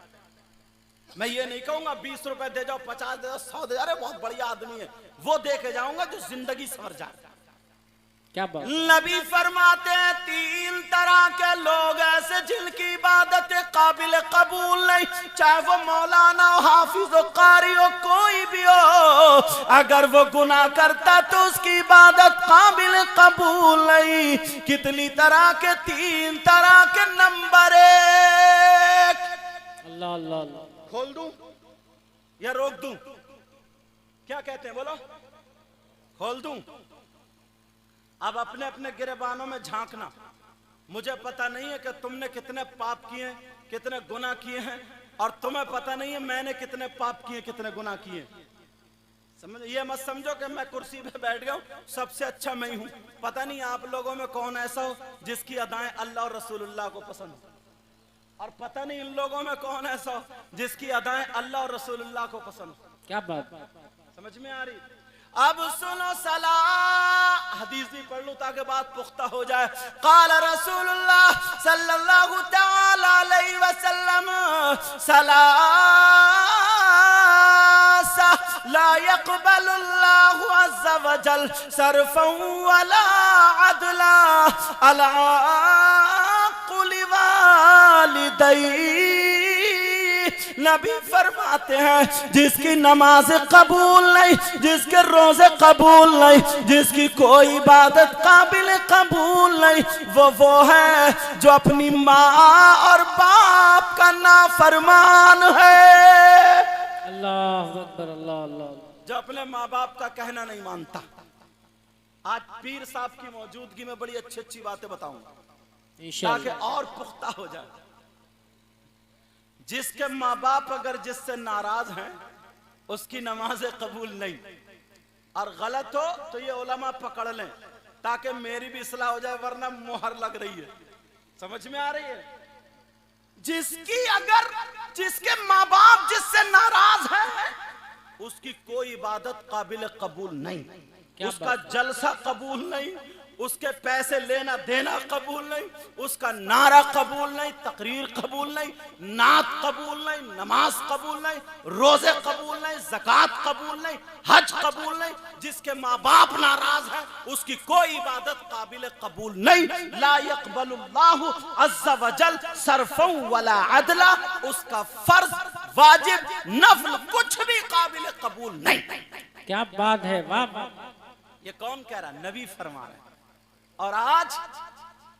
मैं ये नहीं कहूंगा 20 रुपए दे जाओ, 50 दे जाओ, 100 दे जाओ, अरे बहुत बढ़िया आदमी है, वो दे के जाऊंगा जो जिंदगी संवर जाए। क्या बात। नबी फरमाते हैं 3 तरह के लोग ऐसे जिनकी इबादत काबिल कबूल नहीं, चाहे वो मौलाना हो, हाफिज हो, कारी हो, कोई भी हो, अगर वो गुनाह करता तो उसकी इबादत काबिल कबूल नहीं। कितनी तरह के? 3 तरह के। नंबर 1, अल्लाह अल्लाह अल्लाह। खोल दूं या रोक दूं? क्या कहते हैं, बोलो। खोल दूं? अब अपने अपने गिरेबानों में झांकना। मुझे पता नहीं है कि तुमने कितने पाप किए हैं, कितने गुनाह किए हैं, और तुम्हें पता नहीं है मैंने कितने पाप किए, कितने गुनाह किए। समझ, ये मत समझो कि मैं कुर्सी पे बैठ गया हूं, सबसे अच्छा मैं ही हूं। पता नहीं आप लोगों में कौन ऐसा हो जिसकी अदाएं अल्लाह और रसूलुल्लाह को पसंद हो, और पता नहीं इन लोगों में कौन ऐसा हो जिसकी अदाएं अल्लाह और रसूलुल्लाह को पसंद हो। क्या बात। समझ में आ रही? अब सुनो सलाह, हदीस भी पढ़ लूं ताकि बात पुख्ता हो जाए। काल रसूलुल्लाह सल्लल्लाहु तआला अलैहि वसल्लम सलासा ला यक़बलुल्लाहु अज़्ज़ा वजल सरफ़न वला अदला अला कुलि वालिदैहि। नबी फरमाते हैं जिसकी नमाज कबूल नहीं, जिसके रोजे कबूल नहीं, जिसकी कोई इबादत काबिल कबूल नहीं, वो है जो अपनी माँ और बाप का नाफरमान है। अल्लाह अकबर, अल्लाह अल्लाह। जो अपने माँ बाप का कहना नहीं मानता। आज पीर साहब की मौजूदगी में बड़ी अच्छी अच्छी बातें बताऊंगा ताकि और पुख्ता हो जाए। जिसके माँ बाप अगर जिससे नाराज हैं उसकी नमाजें कबूल नहीं, और गलत हो तो ये उलमा पकड़ लें ताकि मेरी भी इस्लाह हो जाए, वरना मुहर लग रही है। समझ में आ रही है? जिसके माँ बाप जिससे नाराज हैं उसकी कोई इबादत काबिल कबूल नहीं, उसका जलसा कबूल नहीं, उसके पैसे लेना देना कबूल नहीं, उसका नारा कबूल नहीं, तकरीर कबूल नहीं, नात कबूल नहीं, नमाज कबूल नहीं, रोजे कबूल नहीं, ज़कात कबूल नहीं, हज कबूल नहीं। जिसके माँ बाप नाराज हैं उसकी कोई इबादत काबिल कबूल नहीं। ला यक़बलुल्लाहु अज़्ज़ा वजल सरफ़न वला अदला। उसका फर्ज, वाजिब, नफल कुछ भी काबिल कबूल नहीं। क्या बात है, वाह। ये कौन कह रहा? नबी फरमा रहे। और आज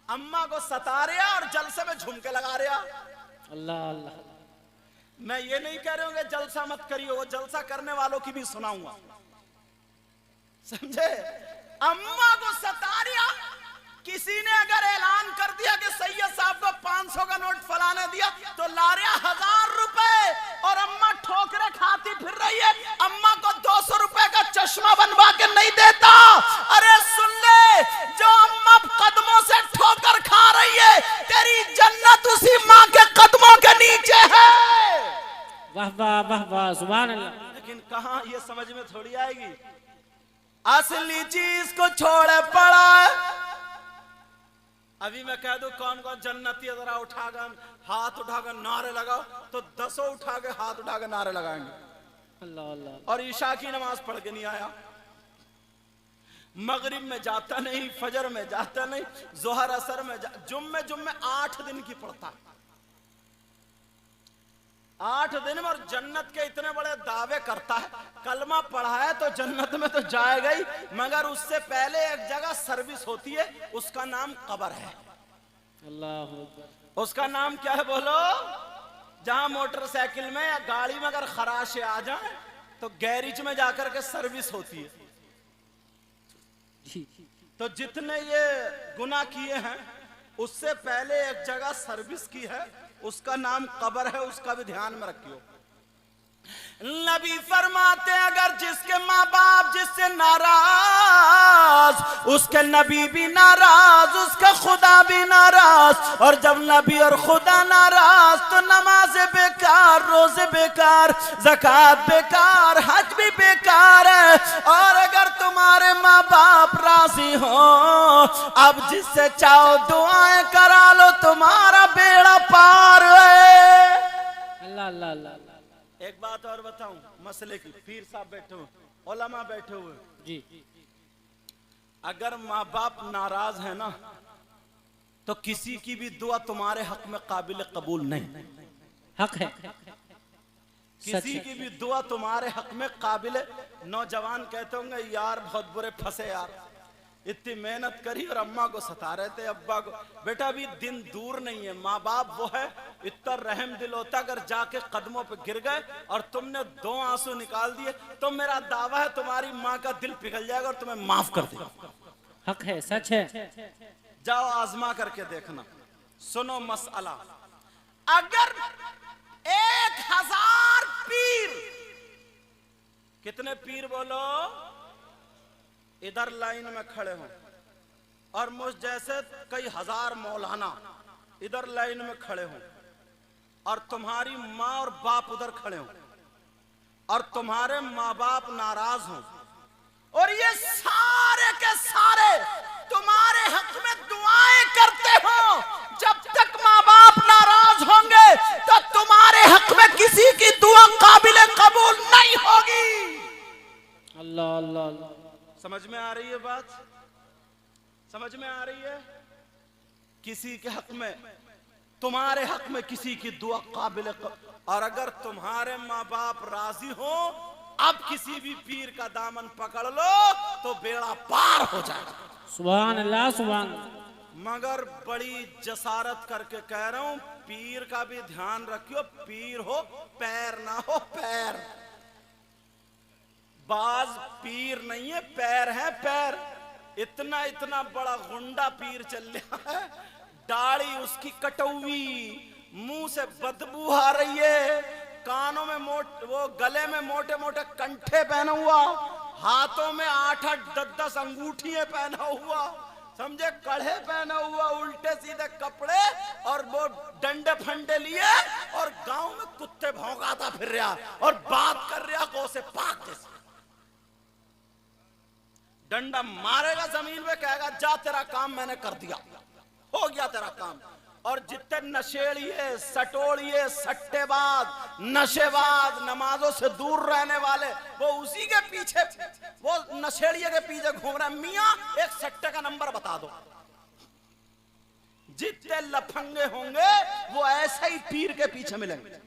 अम्मा को सता रहा और जलसे में झुमके लगा रहा। अल्लाह अल्लाह। मैं ये नहीं कह रहा हूं कि जलसा मत करियो, वो जलसा करने वालों की भी सुनाऊंगा। समझे? अम्मा को सता रहा। किसी ने अगर ऐलान कर दिया कि सैयद साहब को 500 का नोट फलाने दिया तो ला रहा 1000 रुपए, और अम्मा ठोकरे खाती फिर रही है, अम्मा को 200 रुपए का चश्मा बनवा के नहीं देता। अरे सुन ले, जो अम्मा कदमों से ठोकर खा रही है तेरी जन्नत उसी माँ के कदमों के नीचे है। वाह वाह वाह वाह, सुभान अल्लाह। लेकिन कहां ये समझ में थोड़ी आएगी। असली चीज को छोड़े पड़ा है। अभी मैं कह दूं कौन कौन जन्नती जरा उठाकर हाथ उठाकर नारे लगाओ तो 10 उठा के हाथ उठा के नारे लगाएंगे। अल्लाह अल्लाह। और ईशा की नमाज पढ़ के नहीं आया, मगरिब में जाता नहीं, फजर में जाता नहीं, जोहर असर में जुम्मे 8 दिन की पढ़ता है। 8 दिन में, और जन्नत के इतने बड़े दावे करता है। कलमा पढ़ा है तो जन्नत में तो जाएगा ही, मगर उससे पहले एक जगह सर्विस होती है, उसका नाम कब्र है। अल्लाह। उसका नाम क्या है बोलो? जहां मोटरसाइकिल में या गाड़ी में अगर खराशे आ जाए तो गैरेज में जाकर के सर्विस होती है। तो जितने ये गुनाह किए हैं उससे पहले एक जगह सर्विस की है, उसका नाम कब्र है, उसका भी ध्यान में रखियो। नबी फरमाते अगर जिसके माँ बाप जिससे नाराज, उसके नबी भी नाराज, उसका खुदा भी नाराज। और जब नबी और खुदा नाराज तो नमाज बेकार, रोजे बेकार, ज़कात बेकार, हज भी बेकार है। और अगर तुम्हारे माँ बाप राजी हो, अब जिससे चाहो दुआएं करा लो, तुम्हारा बेड़ा पार है। अल्लाह अल्लाह अल्लाह। एक बात और बताऊं मसले की। पीर साहब बैठे हुए, उलमा बैठे हुए जी। अगर माँ बाप नाराज है ना तो किसी की भी दुआ तुम्हारे हक में काबिल कबूल नहीं। हक है, किसी की भी दुआ तुम्हारे हक में काबिल। नौजवान कहते होंगे यार बहुत बुरे फंसे यार, इतनी मेहनत करी और अम्मा को सता रहे थे, अब्बा को। बेटा अभी दिन दूर नहीं है, माँ बाप वो है, इतना रहम दिल होता अगर जाके कदमों पे गिर गए और तुमने 2 आंसू निकाल दिए तो मेरा दावा है तुम्हारी माँ का दिल पिघल जाएगा और तुम्हें माफ कर देगा। हक है, सच है। जाओ आजमा करके देखना। सुनो मसला, अगर 1000 पीर, कितने पीर बोलो, इधर लाइन में खड़े हों और मुझ जैसे कई हजार मौलाना इधर लाइन में खड़े हों और तुम्हारी माँ और बाप उधर खड़े हों और तुम्हारे माँ बाप नाराज हों और ये सारे के सारे तुम्हारे हक में दुआएं करते हो, जब तक माँ बाप नाराज होंगे तो तुम्हारे हक में किसी की दुआ काबिल कबूल नहीं होगी। अल्लाह अल्लाह अल्लाह। समझ में आ रही है बात? समझ में आ रही है? किसी के हक में, तुम्हारे हक में किसी की दुआ काबिल और अगर तुम्हारे माँ बाप राजी हो अब किसी भी पीर का दामन पकड़ लो तो बेड़ा पार हो जाएगा। सुभान अल्लाह, सुभान अल्लाह। मगर बड़ी जसारत करके कह रहा हूं, पीर का भी ध्यान रखियो, पीर हो पैर ना हो पैर। बाज पीर नहीं है, पैर है पैर। इतना इतना बड़ा गुंडा पीर चल रहा है, दाढ़ी उसकी कटौवी, मुंह से बदबू आ रही है, कानों में वो गले में मोटे मोटे कंठे पहना हुआ, हाथों में 8-8 10-10 अंगूठियां पहना हुआ, समझे, कड़े पहना हुआ, उल्टे सीधे कपड़े और वो डंडे फंडे लिए और गांव में कुत्ते भौंकाता फिर रहा और बात कर रहा को से पाक जैसे। डंडा मारेगा जमीन पे, कहेगा जा तेरा काम मैंने कर दिया, हो गया तेरा काम। और जितने नशेड़िए, सटोड़िए, सट्टेबाज, नशेबाज, नमाजों से दूर रहने वाले, वो उसी के पीछे, वो नशेड़िए के पीछे घूम रहे। मियां एक सट्टे का नंबर बता दो, जितने लफंगे होंगे वो ऐसे ही पीर के पीछे मिलेंगे।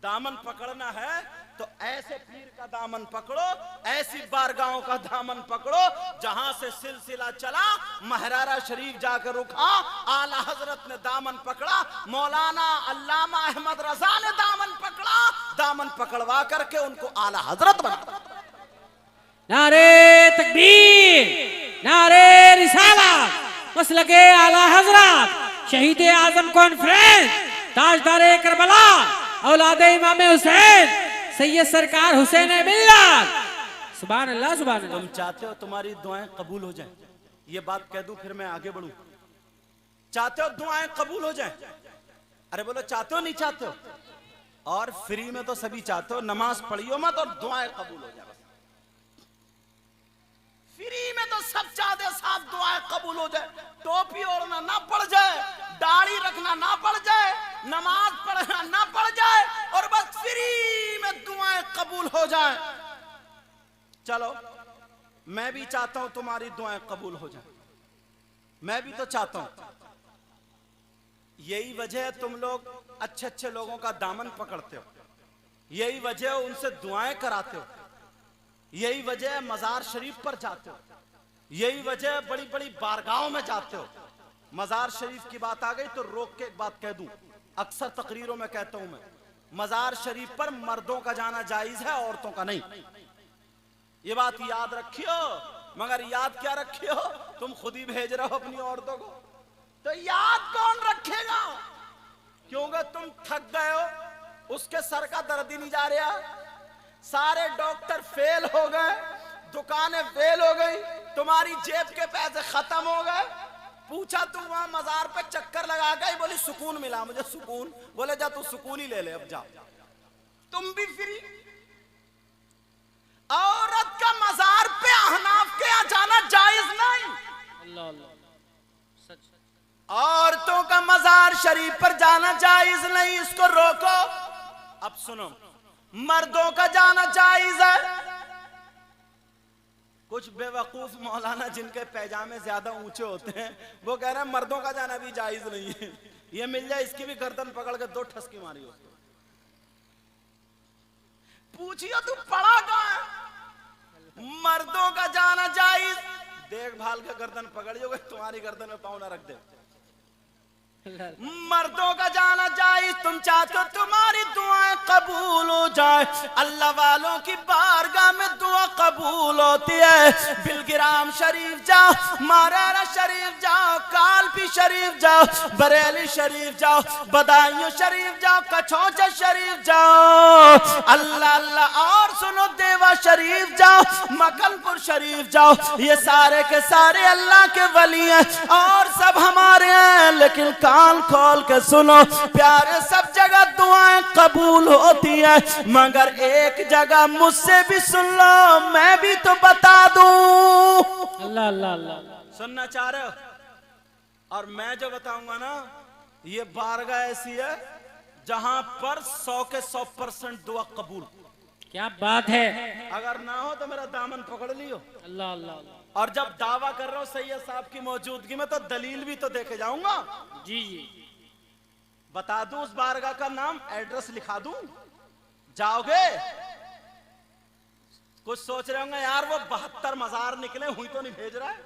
दामन पकड़ना है तो ऐसे पीर का दामन पकड़ो, ऐसी बारगाहों का दामन पकड़ो जहां से सिलसिला चला, महरारा शरीफ जाकर रुका, आला हजरत ने दामन पकड़ा, मौलाना अल्लामा अहमद रजा ने दामन पकड़ा, दामन पकड़वा करके उनको आला हजरत बना। नारे तकबीर, नारे रिसालत, मसलके आला हजरत, शहीद आजम कॉन्फ्रेंस, ताजदार करबला, औलादे इमाम हुसैन, सैयद सरकार हुसैन मिल्लत। सुभान अल्लाह, सुभान अल्लाह। तुम चाहते हो तुम्हारी दुआएं कबूल हो जाएं, ये बात कह दूं फिर मैं आगे बढ़ूं। चाहते हो दुआएं कबूल हो जाएं? अरे बोलो चाहते हो नहीं चाहते हो? और फ्री में तो सभी चाहते हो, नमाज पढ़ियो मत और दुआएं कबूल हो जाए। फ्री में तो सब चाहते साथ दुआएं कबूल हो जाए, टोपी ओढ़ना ना पड़ जाए, दाढ़ी रखना ना पड़ जाए, नमाज पढ़ना ना पड़ जाए और बस फ्री में दुआएं कबूल हो जाए। चलो मैं भी चाहता हूं तुम्हारी दुआएं कबूल हो जाए, मैं भी तो चाहता हूं। यही वजह है तुम लोग अच्छे अच्छे लोगों का दामन पकड़ते हो, यही वजह है उनसे दुआएं कराते हो, यही वजह है मजार शरीफ पर जाते हो, यही वजह है बड़ी बड़ी बारगाहों में जाते हो। मजार शरीफ की बात आ गई तो रोक के एक बात कह दूं, अक्सर तकरीरों में कहता हूं मैं, मजार शरीफ पर मर्दों का जाना जायज है, औरतों का नहीं। ये बात याद रखियो, मगर याद क्या रखियो, तुम खुद ही भेज रहे हो अपनी औरतों को, तो याद कौन रखेगा? क्योंकि तुम थक गए हो, उसके सर का दर्द ही नहीं जा रहा, सारे डॉक्टर फेल हो गए, दुकानें फेल हो गई, तुम्हारी जेब के पैसे खत्म हो गए। पूछा तू वहां मजार पे चक्कर लगा गई, बोली सुकून मिला मुझे, सुकून। बोले जा तू सुकून ही ले ले, अब जा। तुम भी फ्री। औरत का मजार पे अहनाफ के यहाँ जाना जायज नहीं। अल्लाह अल्लाह, सच। औरतों का मजार शरीफ पर जाना जायज नहीं, इसको रोको। अब सुनो, मर्दों का जाना जायज है। कुछ बेवकूफ मौलाना जिनके पैजामे ज्यादा ऊंचे होते हैं वो कह रहे हैं मर्दों का जाना भी जायज नहीं है, ये मिल जाए इसकी भी गर्दन पकड़ के 2 ठसकी मारी उसको। पूछिए तू पढ़ा कहां है? मर्दों का जाना जायज, देखभाल के गर्दन पकड़ जोगे तुम्हारी गर्दन में पाँव ना रख दे। मर्दों का जाना जायज, तुम चाहते हो तुम्हारी दुआएं कबूल हो जाए। अल्लाह वालों की बारगाह में दुआ कबूल होती है। बिलगिराम शरीफ जाओ, मारारा शरीफ जाओ, कालपी शरीफ जाओ, बरेली शरीफ जाओ, बदायूं शरीफ जाओ, कछौचा शरीफ जाओ, अल्लाह अल्लाह। और सुनो, देवा शरीफ जाओ, मकनपुर शरीफ जाओ, ये सारे के सारे अल्लाह के वली हैं और सब हमारे हैं। लेकिन कान खोल के सुनो प्यारे, सब जगह दुआएं कबूल होती हैं, मगर एक जगह मुझसे भी सुन लो, मैं भी तो बता दूं। अल्लाह अल्लाह अल्लाह। सुनना चाह रहे हो? और मैं जो बताऊंगा ना, ये बारगाह ऐसी है जहां पर 100 के 100% दुआ कबूल। क्या बात है। अगर ना हो तो मेरा दामन पकड़ लियो। अल्लाह अल्लाह। और जब दावा कर रहा हूं सैयद साहब की मौजूदगी में तो दलील भी तो देके जाऊंगा। जी जी। बता दूं उस बारगाह का नाम, एड्रेस लिखा दूं, जाओगे? कुछ सोच रहे होंगे यार वो 72 मजार निकले हुई तो नहीं भेज रहा है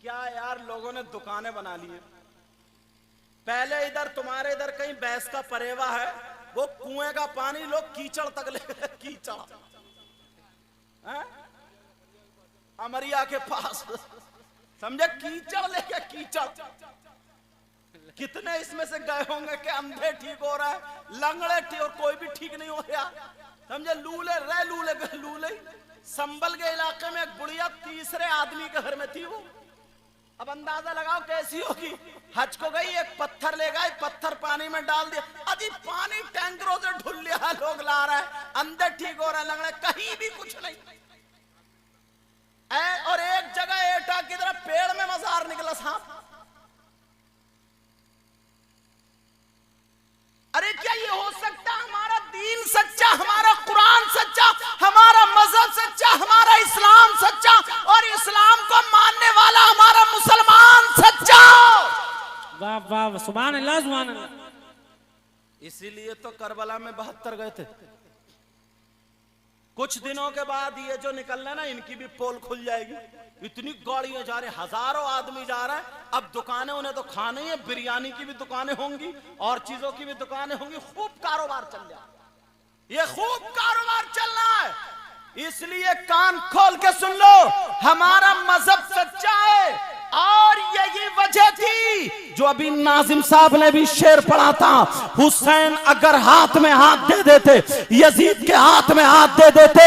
क्या? यार लोगों ने दुकानें बना ली है। पहले इधर तुम्हारे इधर कहीं भैंस का परेवा है, वो कुएं का पानी लोग कीचड़ तक ले कीचड़ है? अमरिया के पास समझे, कीचड़ लेके कीचड़। कितने इसमें से गए होंगे कि अंधे ठीक हो रहा है, लंगड़े ठीक, और कोई भी ठीक नहीं हो रहा। समझे, लूले रह लूले लूले। संभल के इलाके में एक बुढ़िया तीसरे आदमी के घर में थी वो। अब अंदाजा लगाओ कैसी होगी। हज को गई, एक पत्थर ले गई, पत्थर पानी में डाल दिया, अभी पानी टैंकरों से ढुल लिया, लोग ला रहा है, अंदर ठीक हो रहा है, लंगड़े, कहीं भी कुछ नहीं। और एक जगह एटा की तरह पेड़ में मजार निकला सांप। अरे क्या ये हो सकता? हमारा दीन सच्चा, हमारा कुरान सच्चा, हमारा मजहब सच्चा, हमारा इस्लाम सच्चा, और इस्लाम को मानने वाला हमारा मुसलमान सच्चा। वाह वाह, सुभान अल्लाह सुभान अल्लाह। इसीलिए तो करबला में 72 गए थे। कुछ दिनों के बाद ये जो निकल रहे ना, इनकी भी पोल खुल जाएगी। इतनी गाड़ियां जा रही, हजारों आदमी जा रहे हैं। अब दुकानें उन्हें तो खाने ही, बिरयानी की भी दुकानें होंगी और चीजों की भी दुकानें होंगी। खूब कारोबार चल रहा है, ये खूब कारोबार चल रहा है। इसलिए कान खोल के सुन लो, हमारा मजहब सच्चा है। और यही वजह थी जो अभी नाजिम साहब ने भी शेर पढ़ा था, हुसैन अगर हाथ में हाथ दे देते, यजीद के हाथ में हाथ दे देते,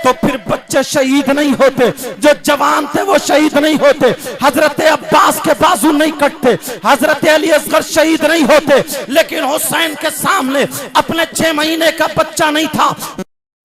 तो फिर बच्चे शहीद नहीं होते, जो जवान थे वो शहीद नहीं होते, हजरत अब्बास के बाजू नहीं कटते, हजरत अली असगर शहीद नहीं होते। लेकिन हुसैन के सामने अपने 6 महीने का बच्चा नहीं था,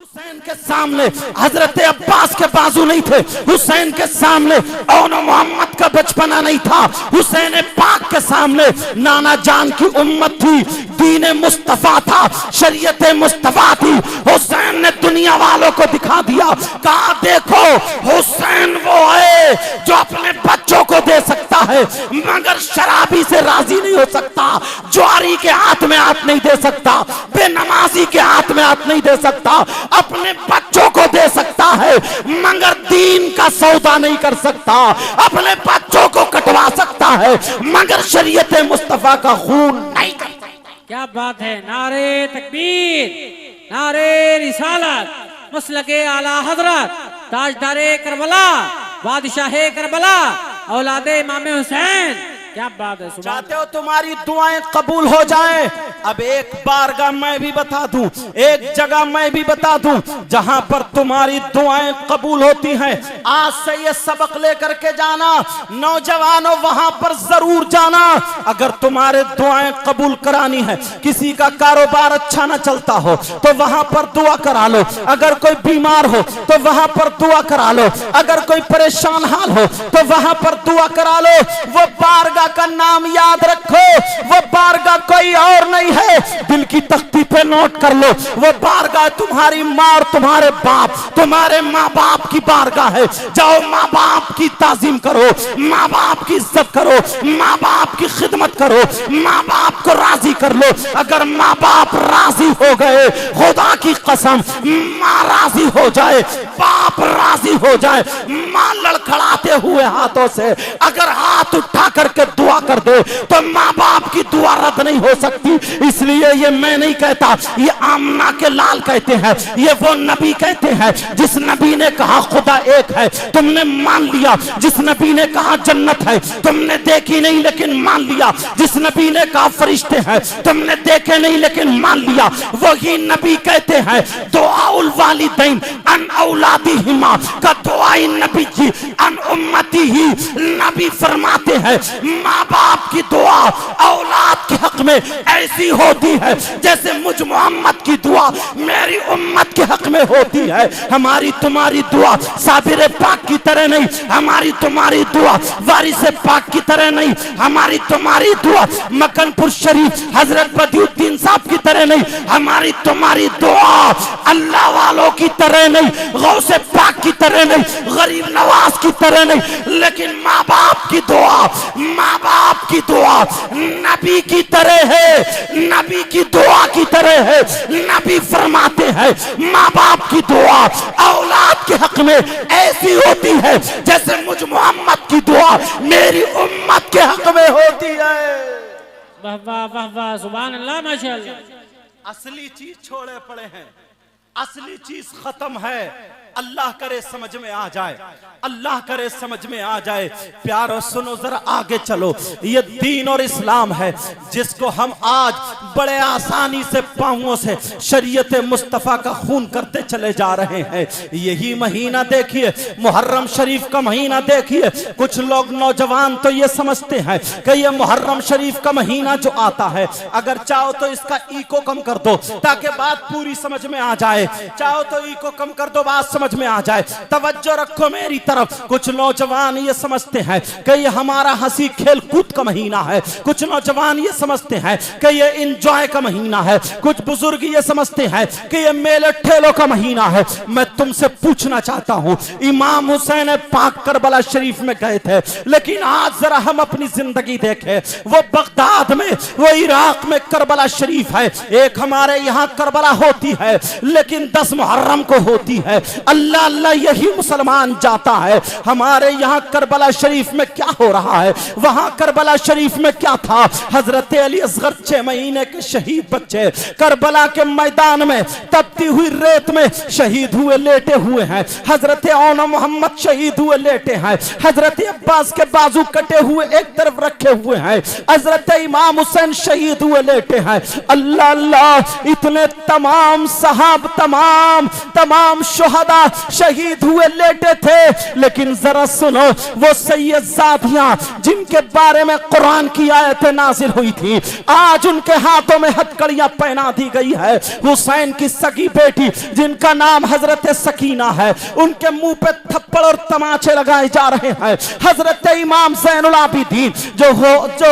हुसैन के सामने हजरत अब्बास के बाजू नहीं थे, हुसैन के सामने औन मोहम्मद का बचपना नहीं था, हुसैन पाक के सामने नाना जान की उम्मत थी, दीन मुस्तफा था, शरीयत मुस्तफा थी। हुसैन ने दुनिया वालों को दिखा दिया, कहा देखो हुसैन वो है जो अपने बच्चों को दे सकता है, मगर शराबी से राजी नहीं हो सकता, ज्वारी के हाथ में हाथ नहीं दे सकता, बेनमाजी के हाथ में हाथ नहीं दे सकता, अपने बच्चों को दे सकता है मगर दीन का सौदा नहीं कर सकता, अपने बच्चों को कटवा सकता है मगर शरीयत मुस्तफा का खून नहीं कर सकता। क्या बात है। नारे तकबीर, नारे रिसालत, मसलके आला हजरत, ताजदारे करबला, बादशाहे करबला, औलादे इमाम हुसैन। क्या बात है। चाहते हो तुम्हारी दुआएं कबूल हो जाएं? अब एक बारगाह मैं भी बता दूं, एक जगह मैं भी बता दूं जहां पर तुम्हारी दुआएं कबूल होती हैं। आज से ये सबक लेकर के जाना, नौजवानों वहां पर जरूर जाना। अगर तुम्हारे दुआएं कबूल करानी है, किसी का कारोबार अच्छा ना चलता हो तो वहां पर दुआ करा लो, अगर कोई बीमार हो तो वहां पर दुआ करा लो, अगर कोई परेशान हाल हो तो वहां पर दुआ करा लो। वो बारगाह बारगाह का नाम याद रखो, वो बारगाह कोई और नहीं है, दिल की तख्ती पे नोट कर लो, वो बारगाह तुम्हारी माँ और तुम्हारे बाप, तुम्हारे माँ बाप की बारगाह है। जाओ माँ बाप की ताजीम करो, माँ बाप की इज्जत करो, माँ बाप की खिदमत करो, माँ बाप को राजी कर लो। अगर माँ बाप राजी हो गए, खुदा की कसम, माँ राजी हो जाए, बाप राजी हो जाए, माँ लड़खड़ाते हुए हाथों से अगर हाथ उठा करके दुआ कर दे तो माँ बाप की दुआ रद्द नहीं हो सकती। इसलिए ये मैं नहीं कहता, ये आमना के लाल कहते हैं, ये वो नबी कहते हैं जिस नबी ने कहा खुदा एक है, तुमने मान लिया। जिस नबी ने कहा जन्नत है, तुमने देखी नहीं लेकिन मान लिया। जिस नबी ने कहा फरिश्ते हैं, तुमने देखे नहीं लेकिन मान लिया। वही नबी कहते हैं दुआउल वालिदैन अन औलादिहिमा का दुआई नबी जी अन उम्मती ही। नबी फरमाते हैं माँ बाप की दुआ औलाद के हक में ऐसी होती है जैसे मुझ मोहम्मद की दुआ मेरी उम्मत के हक में होती है। हमारी तुम्हारी दुआ साबिर पाक की तरह नहीं, हमारी तुम्हारी दुआ वारिस पाक की तरह नहीं, हमारी तुम्हारी दुआ मक्कनपुर शरीफ हजरत बदिउद्दीन साहब की तरह नहीं, हमारी तुम्हारी दुआ अल्लाह वालों की तरह नहीं, गौसे पाक की तरह नहीं, गरीब नवाज की तरह नहीं, लेकिन माँ बाप की दुआ, माँ बाप की दुआ नबी की तरह है, नबी की दुआ की तरह है। नबी फरमाते हैं माँ बाप की दुआ औलाद के हक में ऐसी होती है जैसे मुझ मोहम्मद की दुआ मेरी उम्मत के हक में होती है। वाह वाह वाह वाह, सुभान अल्लाह, माशाअल्लाह। असली चीज छोड़े पड़े हैं, असली चीज खत्म है। अल्लाह करे समझ में आ जाए, अल्लाह करे समझ में आ जाए। प्यारो सुनो जरा आगे चलो, ये दीन और इस्लाम है जिसको हम आज बड़े आसानी से पांवों से शरीयत मुस्तफ़ा का खून करते चले जा रहे हैं। यही महीना देखिए, मुहर्रम शरीफ का महीना देखिए, कुछ लोग नौजवान तो ये समझते हैं कि ये मुहर्रम शरीफ का महीना जो आता है, अगर चाहो तो इसका इको कम कर दो ताकि बात पूरी समझ में आ जाए, चाहो तो इको कम कर दो बात समझ में आ जाए। तवज्जो रखो मेरी तरफ। कुछ नौजवान ये समझते हैं कि ये हमारा हंसी खेल कूद का महीना है, कुछ नौजवान ये समझते हैं कि ये इंजॉय का महीना है, कुछ बुजुर्ग ये समझते हैं कि ये मेले ठेलों का महीना है। मैं तुमसे पूछना चाहता हूं, इमाम हुसैन पाक करबला शरीफ में गए थे, लेकिन आज जरा हम अपनी जिंदगी देखें, वो बगदाद में, वो इराक में करबला शरीफ है। एक हमारे यहाँ करबला होती है लेकिन 10 मुहर्रम को होती है। अल्लाह अल्लाह यही मुसलमान जाता है। हमारे यहाँ करबला शरीफ में क्या हो रहा है, वहां करबला शरीफ में क्या था। हजरत अली असगर 6 महीने के शहीद बच्चे करबला के मैदान में तपती हुई रेत में शहीद हुए, लेटे हुए हैं। हजरत औन मोहम्मद शहीद हुए, लेटे हैं। हजरत अब्बास के बाजू कटे हुए एक तरफ रखे हुए हैं। हजरत इमाम हुसैन शहीद हुए, लेटे हैं। अल्लाह अल्लाह, इतने तमाम सहाब, तमाम शुहदा शहीद हुए, लेटे थे। लेकिन जरा सुनो, वो सैयदजादियां जिनके बारे में कुरान की आयतें नाजिल हुई थी, आज उनके हाथों में हथकड़ियां पहना दी गई है। हुसैन की सगी बेटी जिनका नाम हजरत सकीना है, उनके मुंह पे थप्पड़ और तमाचे लगाए जा रहे हैं। हजरत इमाम ज़ैनुल आबिदीन जो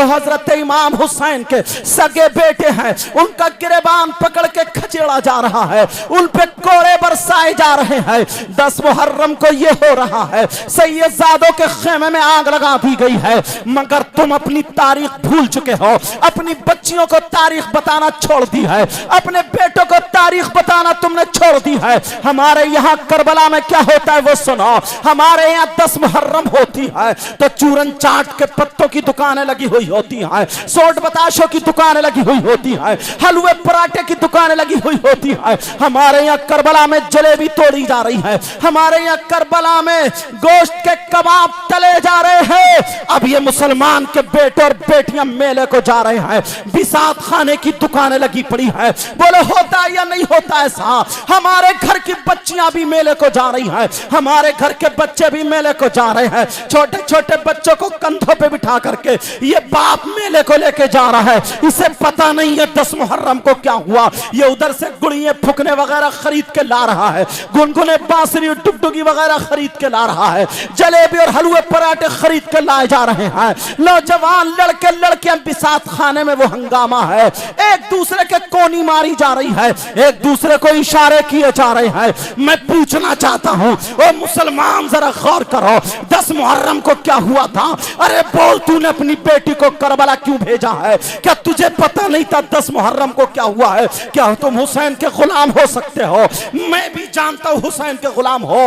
हजरत इमाम हुसैन के सगे बेटे हैं, उनका गिरेबान पकड़ के खचेड़ा जा रहा है, उन पे कोड़े बरसाए जा रहे हैं। 10 मुहर्रम को ये हो रहा है। सैयदजादों के खेमे में आग लगा दी गई है, मगर तुम अपनी तारीख भूल चुके हो। अपनी बच्चियों को तारीख बताना छोड़ दी है, अपने बेटों को तारीख बताना तुमने छोड़ दी है। हमारे यहाँ करबला में क्या होता है वो सुनो। हमारे यहाँ 10 मुहर्रम होती है तो चूरन चाट के पत्तों की दुकानें लगी हुई होती हैं, सोट बताशों की दुकानें लगी हुई होती हैं, हलवे पराठे की दुकानें लगी हुई होती हैं। हमारे यहाँ करबला में जलेबी तोड़ी जा रही है, हमारे यहाँ करबला में गोश्त के कबाब तले जा रहे हैं। अब ये मुसलमान के बेटे और बेटियां मेले को जा रहे हैं, बिसात खाने की दुकानें लगी पड़ी है। बोले होता है या नहीं होता ऐसा? हमारे घर की बच्चियां भी मेले को जा रही हैं, हमारे घर के बच्चे भी मेले को जा रहे हैं। छोटे छोटे बच्चों को कंधों पे बिठा करके ये बाप मेले को लेके जा रहा है। इसे पता नहीं है 10 मुहर्रम को क्या हुआ। ये उधर से गुड़ियां फुकने वगैरह खरीद के ला रहा है, गुनगुने बांसुरी डुगडुगी वगैरह खरीद के ला रहा है, जलेबी और हलवे पराठे खरीद के लाए जा रहे हैं। नौजवान लड़के लड़कियां बिसात खाने में वो हंगामा है, एक दूसरे के कोनी मारी जा रही है, एक दूसरे को इशारे किए जा रहे हैं। मैं पूछना चाहता हूं, ओ मुसलमान जरा गौर करो, 10 मुहर्रम को क्या हुआ था? अरे बोल, तूने अपनी बेटी को करबला क्यों भेजा है? क्या तुझे पता नहीं था 10 मुहर्रम को क्या हुआ है? क्या तुम हुसैन के गुलाम हो सकते हो? मैं भी जानता हूं हुसैन के गुलाम हो,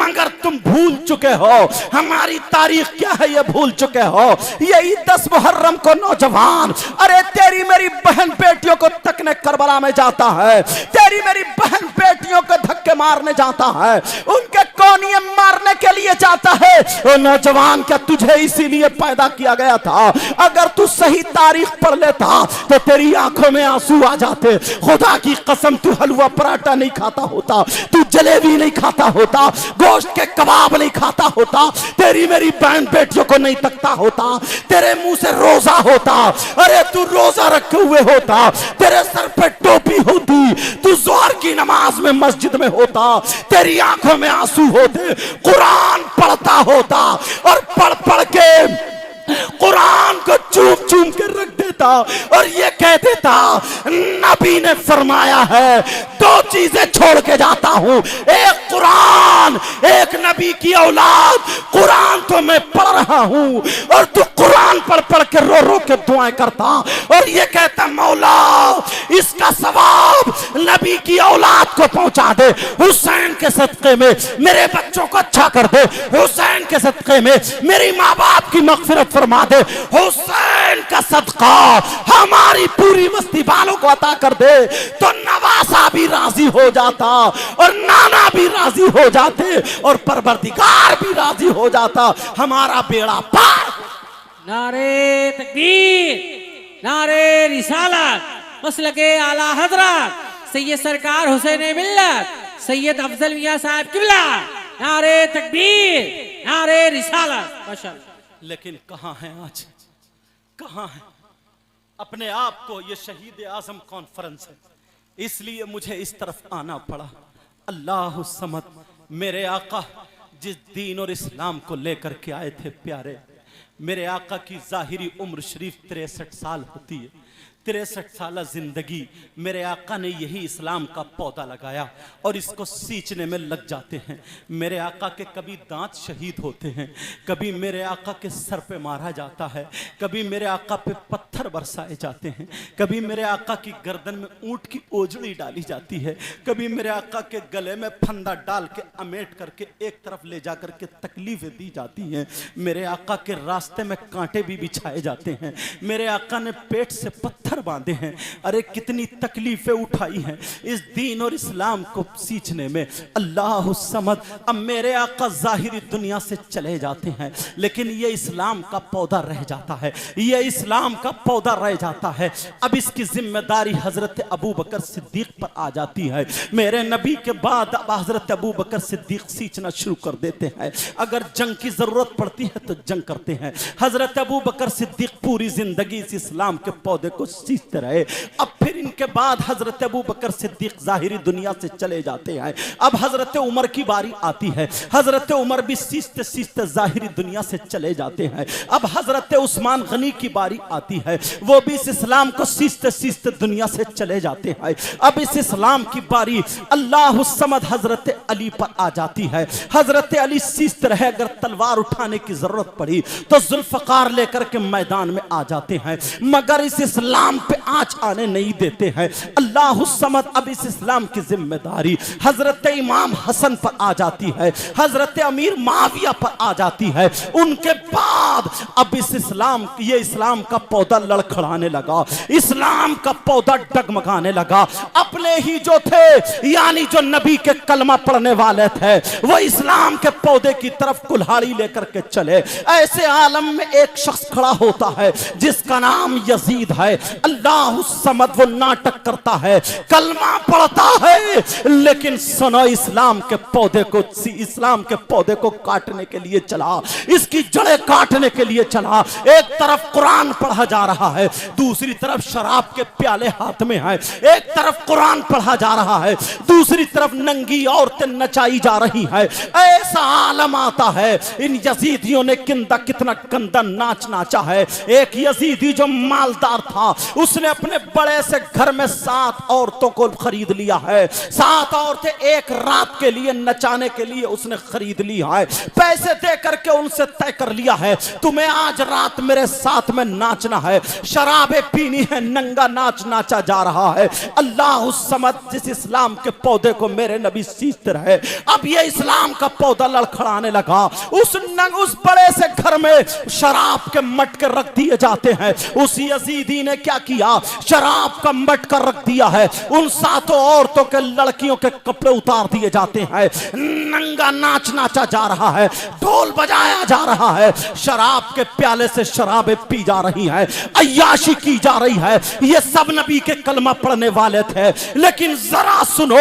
मगर तुम भूल चुके हो हमारी तारीख क्या है, ये भूल चुके हो। यही 10 मुहर्रम को नौजवान, अरे तेरी मेरी बहन बेटियों को तकने करबला में जाता है, तेरी मेरी बहन बेटियों को धक्के मारने जाता है, उनके कोनिए मारने के लिए जाता है। ओ नौजवान, क्या तुझे इसीलिए पैदा किया गया था? अगर तू सही तारीख पढ़ लेता तो तेरी आंखों में आंसू आ जाते। खुदा की कसम, तू हलवा पराठा नहीं खाता होता, तू जलेबी नहीं खाता होता, गोश्त के कबाब नहीं खाता होता, तेरी मेरी बहन बेटियों को नहीं तकता होता, तेरे मुंह से रोजा होता, अरे तू रोजा रखे हुए होता, तेरे सर पे टोपी होती, तू जोहर की नमाज में मस्जिद में होता, तेरी आंखों में आंसू होते, कुरान पढ़ता होता और पढ़ पढ़ के कुरान को चूम चूम के रख देता और ये कह देता, नबी ने फरमाया है 2 चीजें छोड़ के जाता हूं, एक कुरान, एक नबी की औलाद। कुरान तो मैं पढ़ रहा हूं और तू कुरान पढ़ पढ़ के रो रो के दुआएं करता और ये कहता, मौला इसका सवाब नबी की औलाद को पहुंचा दे, हुसैन के सदके में मेरे बच्चों को अच्छा कर दे, हुसैन के सदके में मेरी माँ बाप की मगफिरत फरमा दे, हुसैन का सदका हमारी पूरी बस्ती वालों को अता कर दे। तो नवासा भी राजी हो जाता और नाना भी राजी हो जाते और परवरदिगार भी राजी हो जाता, हमारा बेड़ा पार। नारे तकबीर, नारे रिसालत, मसलके आला हजरत सैयद सरकार हुसैन मिल्लत सैयद अफजल मियां साहब किबला, नारे तकबीर, नारे रिसालत। माशाअल्लाह। लेकिन कहां है आज, कहां है? अपने आप को ये शहीद आजम कॉन्फ्रेंस है, इसलिए मुझे इस तरफ आना पड़ा। अल्लाह समद, मेरे आका जिस दीन और इस्लाम को लेकर के आए थे प्यारे, मेरे आका की जाहिरी उम्र शरीफ 63 साल होती है। 63 साल जिंदगी मेरे आका ने यही इस्लाम का पौधा लगाया और इसको सींचने में लग जाते हैं। मेरे आका के कभी दांत शहीद होते हैं, कभी मेरे आका के सर पे मारा जाता है, कभी मेरे आका पे पत्थर बरसाए जाते हैं, कभी मेरे आका की गर्दन में ऊंट की ओजड़ी डाली जाती है, कभी मेरे आका के गले में फंदा डाल के अमेट करके एक तरफ ले जा करके तकलीफें दी जाती हैं। मेरे आका के रास्ते में कांटे भी बिछाए जाते हैं, मेरे आका ने पेट से पत्थर बांधे हैं। अरे कितनी तकलीफें उठाई हैं इस दीन और इस्लाम को सींचने में। अल्लाह समद, अब मेरे आका जाहिरी दुनिया से चले जाते हैं, लेकिन ये इस्लाम का पौधा रह जाता है, ये इस्लाम का पौधा रह जाता है। अब इसकी जिम्मेदारी हजरत अबू बकर सिद्दीक पर आ जाती है। मेरे नबी के बाद अब हजरत अबू बकर सिद्दीक सींचना शुरू कर देते हैं। अगर जंग की जरूरत पड़ती है तो जंग करते हैं। हजरत अबू बकर सिद्दीक पूरी जिंदगी इस इस्लाम के पौधे को सींचते रहे। अब फिर इनके बाद हजरत अबू बकर सिद्दीक जाहिरी दुनिया से चले जाते हैं। अब हजरत उमर की बारी आती है। हजरत उमर भी सींचते सींचते जाहिरी दुनिया से चले जाते हैं। अब हजरत उस्मान गनी की बारी आती है, वो भी इस इस्लाम को सींचते सींचते दुनिया से चले जाते हैं। अब इस इस्लाम की बारी अल्लाह समद हजरत अली पर आ जाती है। हजरत अली सींचते रहे, अगर तलवार उठाने की जरूरत पड़ी तो जुल्फकार लेकर के मैदान में आ जाते हैं, मगर इस इस्लाम पे आंच आने नहीं देते हैं। अल्लाह समद, अब इस इस्लाम की जिम्मेदारी हजरत इमाम हसन पर आ जाती है, हजरत अमीर माविया पर आ जाती है। उनके बाद अब इस इस्लाम, ये इस्लाम का पौधा लड़खड़ाने लगा, इस्लाम का पौधा डगमगाने लगा। अपने ही जो थे, यानी जो नबी के कलमा पढ़ने वाले थे, वो इस्लाम के पौधे की तरफ कुल्हाड़ी लेकर के चले। ऐसे आलम में एक शख्स खड़ा होता है जिसका नाम यजीद है। अल्लाह समद वो नाटक करता है, कलमा पढ़ता है, लेकिन सुनो इस्लाम के पौधे को, इस्लाम के पौधे को काटने के लिए चला, इसकी जड़ें काटने के लिए चला। एक तरफ कुरान पढ़ा जा रहा है, दूसरी तरफ शराब के प्याले हाथ में है। एक तरफ कुरान पढ़ा जा रहा है, दूसरी तरफ नंगी औरतें नचाई जा रही है। ऐसा आलम आता है। इन यजीदियों ने कितना गंदा नाच नाचा है। एक यजीदी जो मालदार था, उसने अपने बड़े से घर में 7 औरतों को खरीद लिया है। 7 औरतें एक रात के लिए नचाने के लिए उसने खरीद ली है। पैसे दे करके उनसे तय कर लिया है, तुम्हें आज रात मेरे साथ में नाचना है, शराबें पीनी है, नंगा नाच नाचा जा रहा है। अल्लाह समद, जिस इस्लाम के पौधे को मेरे नबी सींचते रहे, अब ये इस्लाम का पौधा लड़खड़ाने लगा। उस बड़े से घर में शराब के मटके रख दिए जाते हैं। उस यजीदी ने क्या किया, शराब का मटका रख दिया है। उन 7 औरतों के, लड़कियों के कपड़े उतार दिए जाते हैं, नंगा नाच नाचा जा रहा है, ढोल बजाया जा रहा है, शराब के प्याले से शराबें पी जा रही है, अय्याशी की जा रही है। ये सब नबी के कलमा पढ़ने वाले थे, लेकिन जरा सुनो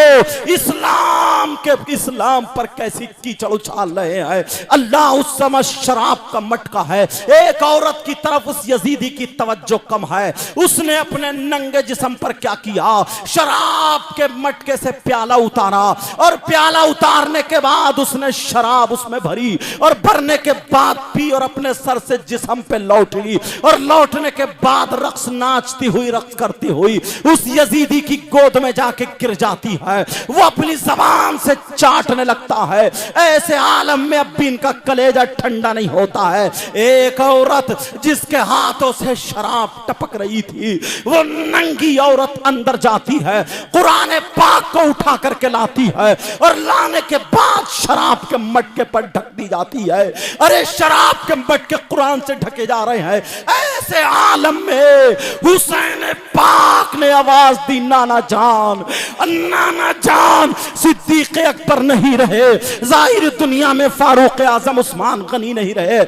इस्लाम पर कैसी कीचड़ उछाल रहे हैं। अल्लाह उस समय शराब का मटका है, एक औरत की तरफ उस यजीदी की तवज्जो कम है। उसने अपने नंगे जिस्म पर क्या किया, शराब के मटके से प्याला उतारा, और प्याला उतारने के बाद उसने शराब उसमें भरी, और भरने के बाद पी, और अपने सर से जिस्म पे लौट ली, और लौटने के बाद रक्स नाचती हुई, रक्स करती हुई उस यजीदी की गोद में जाके गिर जाती है। वो अपनी जबान से चाटने लगता है। ऐसे आलम में अब भी इनका कलेजा ठंडा नहीं होता है। एक औरत जिसके हाथों से शराब टपक रही थी, वो नंगी औरत अंदर जाती है, कुरान पाक को उठा करके लाती है, और लाने के बाद शराब के मटके पर ढक दी जाती है। अरे शराब के मटके कुरान से ढके जा रहे हैं। ऐसे आलम में हुसैन पाक ने आवाज दी, नाना जान, नाना जान। सिद्दीक अकबर नहीं रहे, जाहिर दुनिया में फारूक आजम उस्मान गनी नहीं रहे,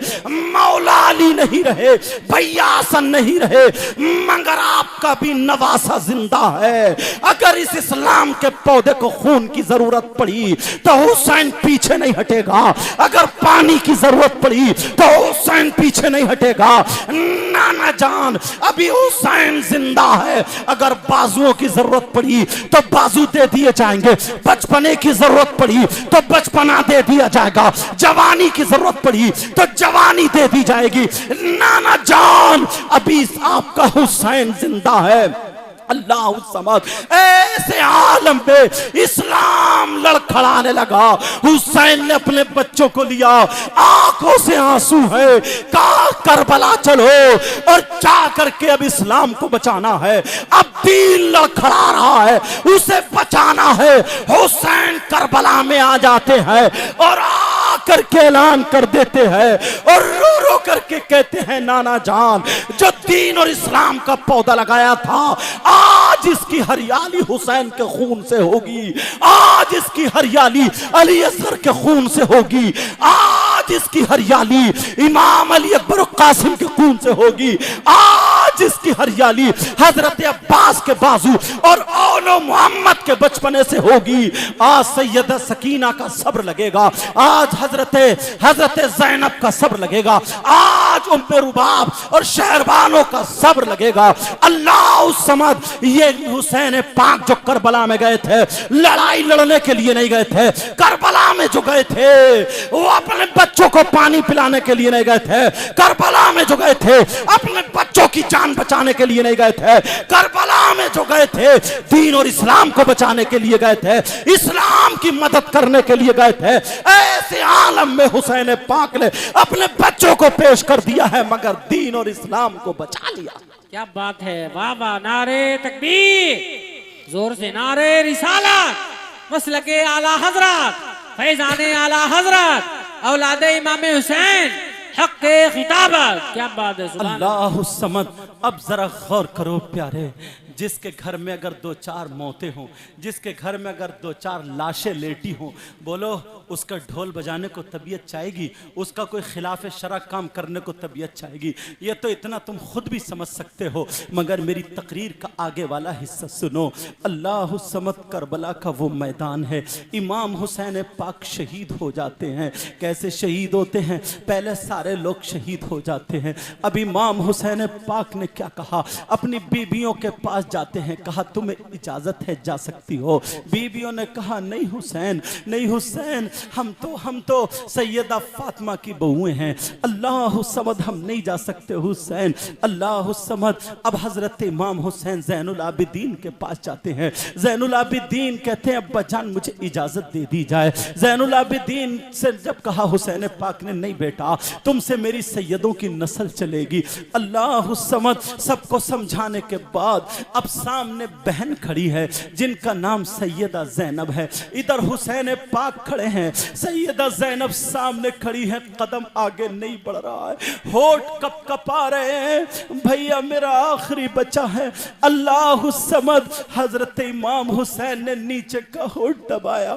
मौला अली नहीं रहे, भैया हसन नहीं रहे, मगर आपका भी नवासा जिंदा है। अगर इस इस्लाम के पौधे को खून की जरूरत पड़ी तो हुसैन पीछे नहीं हटेगा। अगर पानी की जरूरत पड़ी तो हुसैन पीछे नहीं हटेगा। नाना जान, अभी हुसैन जिंदा है। अगर बाजुओं की जरूरत पड़ी तो बाजू दे दिए जाएंगे, बचपने की जरूरत पड़ी तो बचपना दे दिया जाएगा, जवानी की जरूरत पड़ी तो जवानी दे दी जाएगी। नाना जान, अभी आपका हुसैन जिंदा है। अल्लाह समद, ऐसे आलम में इस्लाम लड़खड़ाने लगा। हुसैन ने अपने बच्चों को लिया, आंखों से आंसू है, कहा करबला चलो और जा करके अब इस्लाम को बचाना है। अब दीन लड़खड़ा रहा है, उसे बचाना है। हुसैन करबला में आ जाते हैं और आकर के ऐलान कर देते हैं और रो रो करके कहते हैं, नाना जान, जो दीन और इस्लाम का पौधा लगाया था, आज इसकी हरियाली हुसैन के खून से होगी। आज इसकी हरियाली अली असगर के खून से होगी। आज इसकी हरियाली इमाम अली अकबर कासिम के खून से होगी। आज इसकी हरियाली हजरत अब्बास के बाजू और औलो मोहम्मद के बचपने से होगी। आज सैयदा सकीना का सब्र लगेगा, आज हजरत ज़ैनब का सब्र लगेगा, आज उम्मे रुबाब और शहरबानों का सब्र लगेगा। अल्लाह समद, ये हुसैन पाक जो करबला में गए थे, लड़ाई लड़ने के लिए नहीं गए थे। करबला में जो गए थे वो अपने बच्चों को पानी पिलाने के लिए नहीं गए थे। करबला में जो गए थे अपने बच्चों की जान बचाने के लिए नहीं गए थे। करबला में जो गए थे दीन और इस्लाम को बचाने के लिए गए थे, इस्लाम की मदद करने के लिए गए थे। ऐसे आलम में हुसैन पाक ने अपने बच्चों को पेश कर दिया है, मगर दीन और इस्लाम को बचा लिया। क्या बात है, वाह वाह, नारे तकबीर, जोर से नारे रिसालत, मसलके आला हजरत, फैजाने आला हजरत, औलादे इमाम हुसैन, हक खिताबत। क्या बात है, अल्लाह समद। अब जरा गौर करो प्यारे, जिसके घर में अगर 2-4 मौतें हों, जिसके घर में अगर 2-4 लाशें लेटी हों, बोलो उसका ढोल बजाने को तबीयत चाहेगी? उसका कोई खिलाफ शरा काम करने को तबीयत चाहेगी? ये तो इतना तुम खुद भी समझ सकते हो, मगर मेरी तकरीर का आगे वाला हिस्सा सुनो। अल्लाह समद करबला का वो मैदान है, इमाम हुसैन पाक शहीद हो जाते हैं। कैसे शहीद होते हैं? पहले सारे लोग शहीद हो जाते हैं। अब इमाम हुसैन पाक ने क्या कहा? अपनी बीबियों के पास जाते हैं, कहा तुम्हें इजाजत है, जा सकती हो। बीबियों ने कहा नहीं हुसैन, नहीं हुसैन, हम तो सैयदा फातिमा की बहुएं हैं, अल्लाह समद हम नहीं जा सकते हुसैन, अल्लाह समद। अब हजरत इमाम हुसैन ज़ैनुल आबिदीन के पास जाते हैं। ज़ैनुल आबिदीन कहते हैं अब्बा जान मुझे इजाजत दे दी जाए। ज़ैनुल आबिदीन से जब कहा हुसैन पाक ने नहीं बेटा, तुमसे मेरी सैयदों की नस्ल चलेगी। अल्लाह समद। सबको समझाने के बाद अब सामने बहन खड़ी है जिनका नाम सैयदा ज़ैनब है, इधर हुसैन पाक खड़े हैं, सैयदा ज़ैनब सामने खड़ी है, कदम आगे नहीं बढ़ रहा है, होठ कपकपा रहे हैं, भैया मेरा आखिरी बच्चा है। अल्लाह समद। हजरत इमाम हुसैन ने नीचे का होठ दबाया,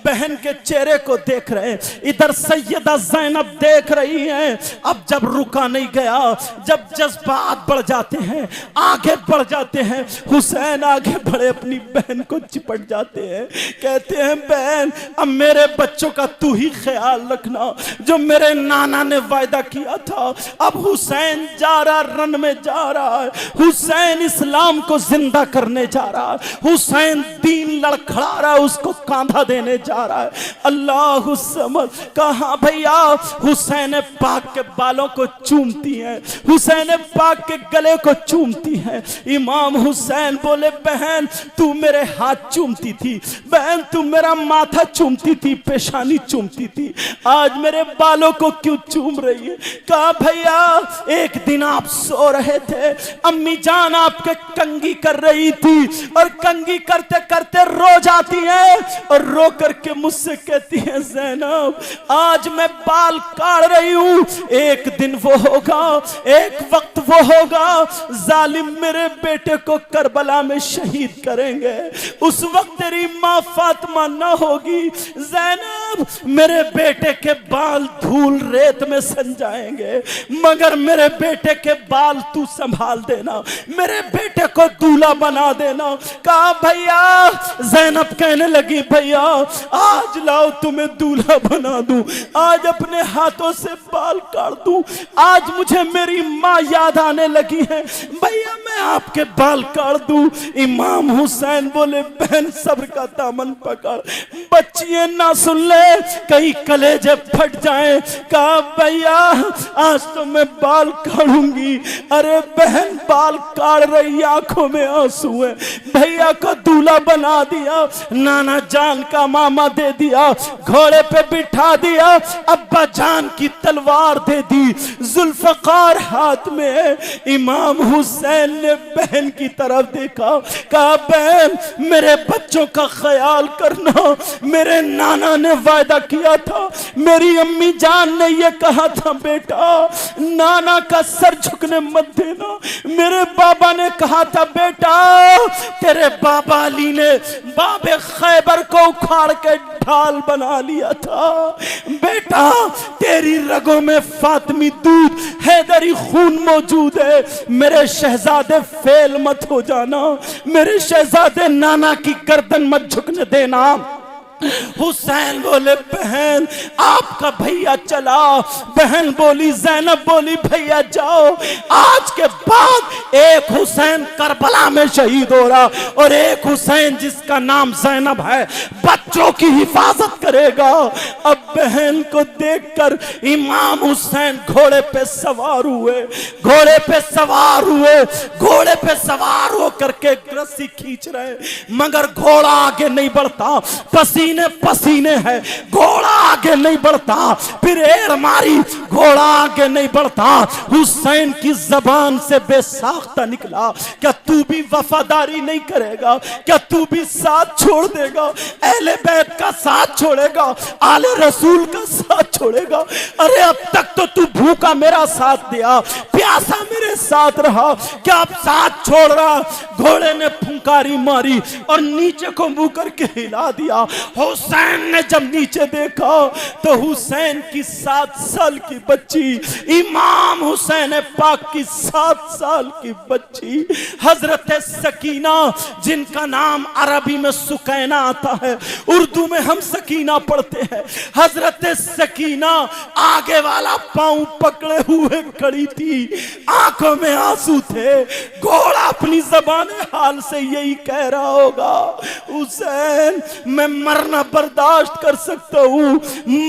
बहन के चेहरे को देख रहे हैं, इधर सैयदा ज़ैनब देख रही है। अब जब रुका नहीं गया, जब जज्बात बढ़ जाते हैं, आगे बढ़ जाते हैं, हुसैन आगे बढ़े, अपनी बहन को चिपट जाते हैं, कहते हैं बहन अब मेरे बच्चों का तू ही ख्याल रखना जो मेरे नाना ने वायदा किया था। अब हुसैन जा रहा, रन में जा रहा है, हुसैन इस्लाम को जिंदा करने जा रहा है, हुसैन दीन लड़खड़ा रहा है, उसको कांधा देने जा रहा है। अल्लाह समझ। कहा भैया हुसैन पाक के बालों को चूमती है, हुसैन पाक के गले को चूमती है। इमाम हुसैन बोले बहन तू मेरे हाथ चूमती थी, बहन तू मेरा माथा चूमती थी, पेशानी चूमती थी, आज मेरे बालों को क्यों चूम रही है? कहा भैया एक दिन आप सो रहे थे, अम्मी जान आपके कंघी कर रही थी और कंघी करते करते रो जाती है और रो करके मुझसे कहती है ज़ैनब आज मैं बाल काट रही हूं, एक दिन वो होगा, एक वक्त वो होगा जालिम मेरे बेटे को करबला में शहीद करेंगे, उस वक्त तेरी माँ फातिमा ना होगी। ज़ैनब मेरे बेटे के बाल धूल रेत में सन जाएंगे, मगर मेरे बेटे के बाल तू संभाल देना, मेरे बेटे को दूल्हा बना देना। कहा भैया, ज़ैनब कहने लगी भैया आज लाओ तुम्हें दूल्हा बना दूं, आज अपने हाथों से बाल काट दूं, आज मुझे मेरी माँ याद आने लगी है, भैया मैं आपके बाल काट दूं। इमाम हुसैन बोले बहन सब्र का दामन पकड़, बच्चियां ना सुन ले कहीं कलेजे फट जाए। कहा भैया आज तो मैं बाल काटूंगी। अरे बहन बाल काट रही, आंखों में आंसू है, भैया को दूल्हा बना दिया, नाना जान का मामा दे दिया, घोड़े पे बिठा दिया, अब्बा जान की तलवार दे दी, जुल्फकार हाथ में। इमाम हुसैन ने बहन की तरफ देखा, कहा बहन मेरे बच्चों का ख्याल करना, मेरे नाना ने वायदा किया था, मेरी अम्मी जान ने ये कहा था बेटा नाना का सर झुकने मत देना, मेरे बाबा ने कहा था बेटा तेरे बाबा अली ने बाबे खैबर को उखाड़ के ढाल बना लिया था, बेटा तेरी रगों में फातिमी दूध हैदरी खून मौजूद है, मेरे शहजादे फेल मत हो जाना, मेरे शहजादे नाना की गर्दन मत झुकने देना। हुसैन बोले बहन आपका भैया चला, बहन बोली ज़ैनब बोली भैया जाओ, आज के बाद एक हुसैन करबला में शहीद हो रहा और एक हुसैन जिसका नाम ज़ैनब है बच्चों की हिफाजत करेगा। अब बहन को देखकर इमाम हुसैन घोड़े पे सवार हुए, घोड़े पे सवार हुए, घोड़े पे सवार होकर के रस्सी खींच रहे, मगर घोड़ा आगे नहीं बढ़ता, पसीने पसीने है, घोड़ा आगे नहीं बढ़ता, फिर एड़ मारी, घोड़ा आगे नहीं बढ़ता। हुसैन की जबान से बेसाख्ता निकला, क्या तू भी वफादारी नहीं करेगा? क्या तू भी साथ छोड़ देगा? अहले बैत का साथ छोड़ेगा? आले रसूल का साथ छोड़ेगा? अरे अब तक तो तू भूखा मेरा साथ दिया, प्यासा मेरे तेरे साथ रहा, क्या अब साथ छोड़ रहा? घोड़े ने फुंकारी मारी और नीचे को मुंह करके हिला दिया। हुसैन ने जब नीचे देखा तो हुसैन की 7 साल की बच्ची, इमाम हुसैन पाक की 7 साल की बच्ची हजरत सकीना, जिनका नाम अरबी में सुकैना आता है, उर्दू में हम सकीना पढ़ते हैं। हजरत सकीना आगे वाला पांव पकड़े हुए खड़ी थी, आंखों में आंसू थे। घोड़ा अपनी ज़बान हाल से यही कह रहा होगा, हुसैन मैं मरना बर्दाश्त कर सकता हूं,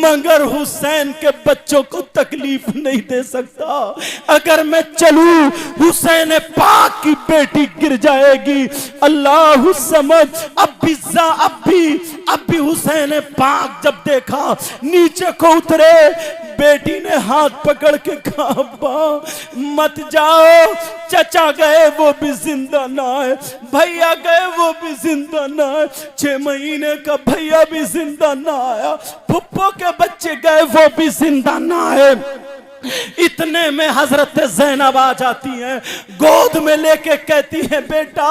मगर हुसैन के बच्चों को तकलीफ नहीं दे सकता। अगर मैं चलूं हुसैन पाक की बेटी गिर जाएगी। अल्लाह समझ। अब भी हुसैन पाक जब देखा नीचे को उतरे, बेटी ने हाथ पकड़ के कहा मत जाओ, चचा गए वो भी जिंदा ना है, भैया गए वो भी जिंदा ना है, 6 महीने का भैया भी जिंदा ना आया, फुप्पो के बच्चे गए वो भी जिंदा ना है। इतने में हजरत ज़ैनब आ जाती हैं, गोद में लेके कहती है बेटा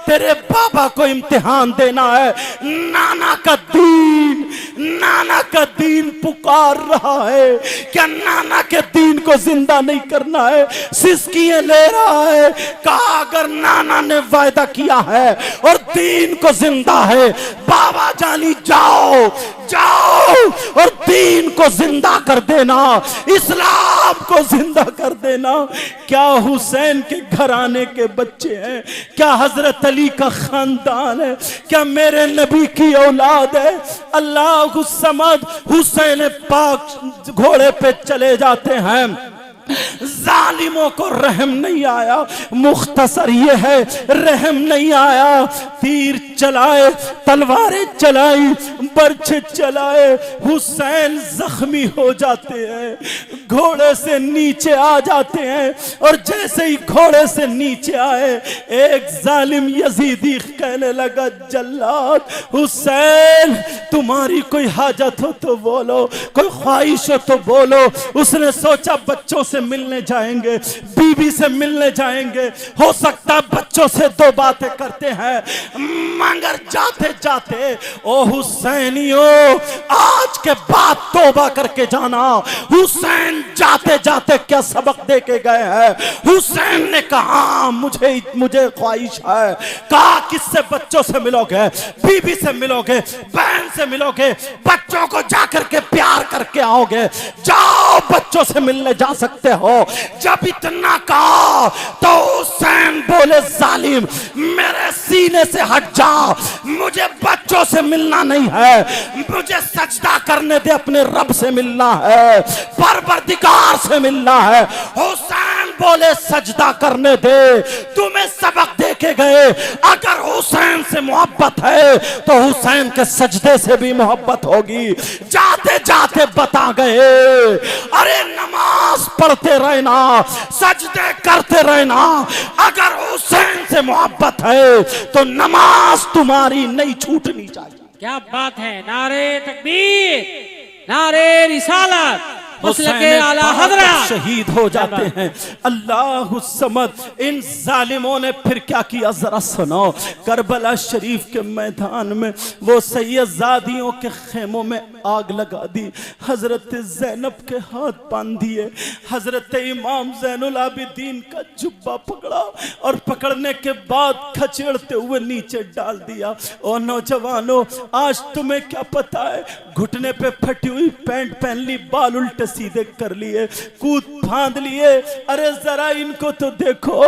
तेरे बाबा को इम्तिहान देना है, नाना का दीन पुकार रहा है, क्या नाना के दीन को जिंदा नहीं करना है? सिसकियां ले रहा है। कहा अगर नाना ने वायदा किया है और दीन को जिंदा है, बाबा जानी जाओ और दीन को जिंदा कर देना, इस्लाम को जिंदा कर देना। क्या हुसैन के घराने के बच्चे हैं? क्या हजरत अली का खानदान है? क्या मेरे नबी की औलाद है? अल्लाह समझ। हुसैन पाक घोड़े पे चले जाते हैं, जालिमों को रहम नहीं आया। मुख्तसर ये है, रहम नहीं आया। तीर चलाए, तलवारें चलाई, बर्छे चलाए, हुसैन जख्मी हो जाते हैं, घोड़े से नीचे आ जाते हैं। और जैसे ही घोड़े से नीचे आए, एक जालिम यजीदी कहने लगा जल्लाद हुसैन तुम्हारी कोई हाजत हो तो बोलो, कोई ख्वाहिश हो तो बोलो। उसने सोचा बच्चों से मिलने जाएंगे, बीबी से मिलने जाएंगे, हो सकता बच्चों से 2 बातें करते हैं, मगर जाते जाते ओ हुसैनियों आज के बाद तौबा करके जाना। हुसैन जाते जाते क्या सबक दे के गए हैं? हुसैन ने कहा मुझे ख्वाहिश है। कहा किससे? बच्चों से मिलोगे, बीबी से मिलोगे, बहन से मिलोगे, बच्चों को जाकर के प्यार करके आओगे, जाओ बच्चों से मिलने जा सकते हो। जब इतना कहा तो हुसैन बोले जालिम मेरे सीने से हट जा, मुझे बच्चों से मिलना नहीं है, मुझे सजदा करने दे, अपने रब से मिलना है, परवरदिगार से मिलना है। हुसैन बोले सजदा करने दे, तुम्हें सबक दे के गए। अगर हुसैन से मोहब्बत है तो हुसैन के सजदे से भी मोहब्बत होगी। जाते जाते बता गए अरे नमाज पढ़ते रहना, सजदे करते रहना, अगर हुसैन से मोहब्बत है तो नमाज तुम्हारी नहीं छूटनी चाहिए। क्या बात है! नारे तकबीर, नारे रिसालत, मसलके आला हज़रत शहीद हो जाते हैं। अल्लाह समद। इन जालिमों ने फिर क्या किया जरा सुनो। करबला शरीफ के मैदान में वो सैयदजादियों के खेमों में आग लगा दी, हजरत ज़ैनब के हाथ बांध दिए, हजरत इमाम ज़ैनुल आबिदीन का जुब्बा पकड़ा और पकड़ने के बाद खचेड़ते हुए नीचे डाल दिया। और नौजवानों आज तुम्हें क्या पता है, घुटने पे फटी हुई पैंट पहन ली, बाल उल्टे सीधे कर लिए, कूद फांद लिए। अरे जरा इनको तो देखो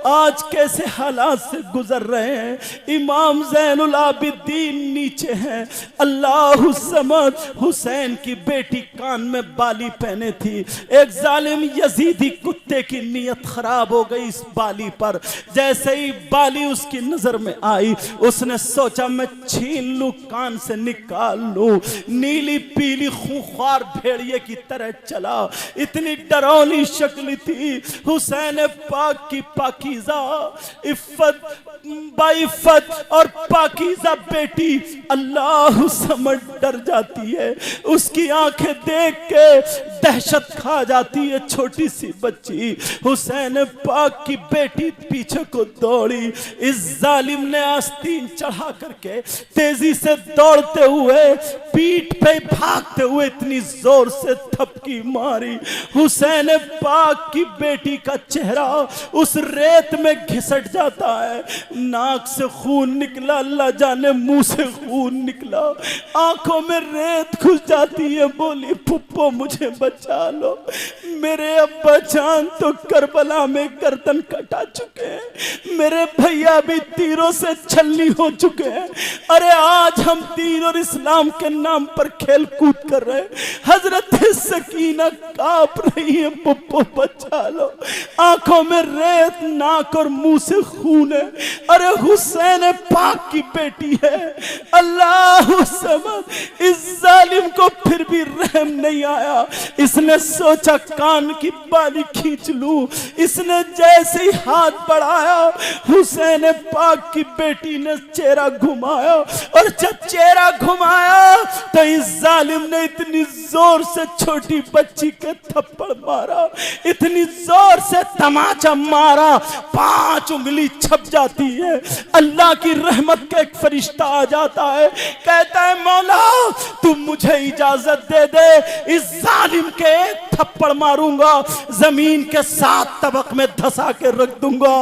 आज कैसे हालात से गुजर रहे हैं। इमाम ज़ैनुल आबिदीन नीचे हैं। अल्लाह समद। हुसैन की बेटी कान में बाली पहने थी। एक जालिम यजीदी कुत्ते की नीयत खराब हो गई इस बाली पर। जैसे ही बाली उसकी नजर में आई, उसने सोचा मैं छीन लूं, कान से निकाल लूं। नीली पीली खूंखार भेड़िए की तरह चला। इतनी डरावनी शक्ल थी। हुसैन पाक की पाकीज़ा इफ़्फ़त बाइफ़्फ़त और पाकीज़ा बेटी अल्लाह समझ डर जाती है। उसकी आंखें देख के दहशत खा जाती है। छोटी सी बच्ची हुसैन पाक की बेटी पीछे को दौड़ी। इस जालिम ने आस्तीन चढ़ा करके तेजी से दौड़ते हुए पीठ पे भागते हुए इतनी जोर से थपकी मारी। हुसैन पाक की बेटी का चेहरा उस रेत में घिसट जाता है। नाक से खून निकला, अल्लाह जाने मुंह से खून निकला, आंखों में रेत घुस जाती है। बोली पुप्पो मुझे बचा लो, मेरे अब्बा जान तो करबला में गर्दन कटा चुके हैं, मेरे भैया भी तीरों से छलनी हो चुके हैं। अरे आज हम दीन और इस्लाम के नाम पर खेल कूद कर रहे हैं। हजरत सकीना कांप रही है, पुप्पो बचा लो। आंखों में रेत, नाक और मुंह से खून है। अरे हुसैन पाक की बेटी है। अल्लाह समझ, इस जालिम को फिर भी रहम नहीं आया। इसने सोचा कान की बाली खींच लूं। इसने जैसे ही हाथ बढ़ाया, हुसैन पाक की बेटी ने चेहरा घुमाया, और जब चेहरा घुमाया तो इस जालिम ने इतनी जोर से छोटी बच्ची के थप्पड़ मारा, इतनी जोर से तमाचा मारा, 5 उंगली छप जाती है। अल्लाह की रहमत का एक फरिश्ता आ जाता है, कहता है मौला तुम मुझे इजाजत दे दे, इस जालिम के एक थप्पड़ मारूंगा, जमीन के 7 तबक में धसा के रख दूंगा।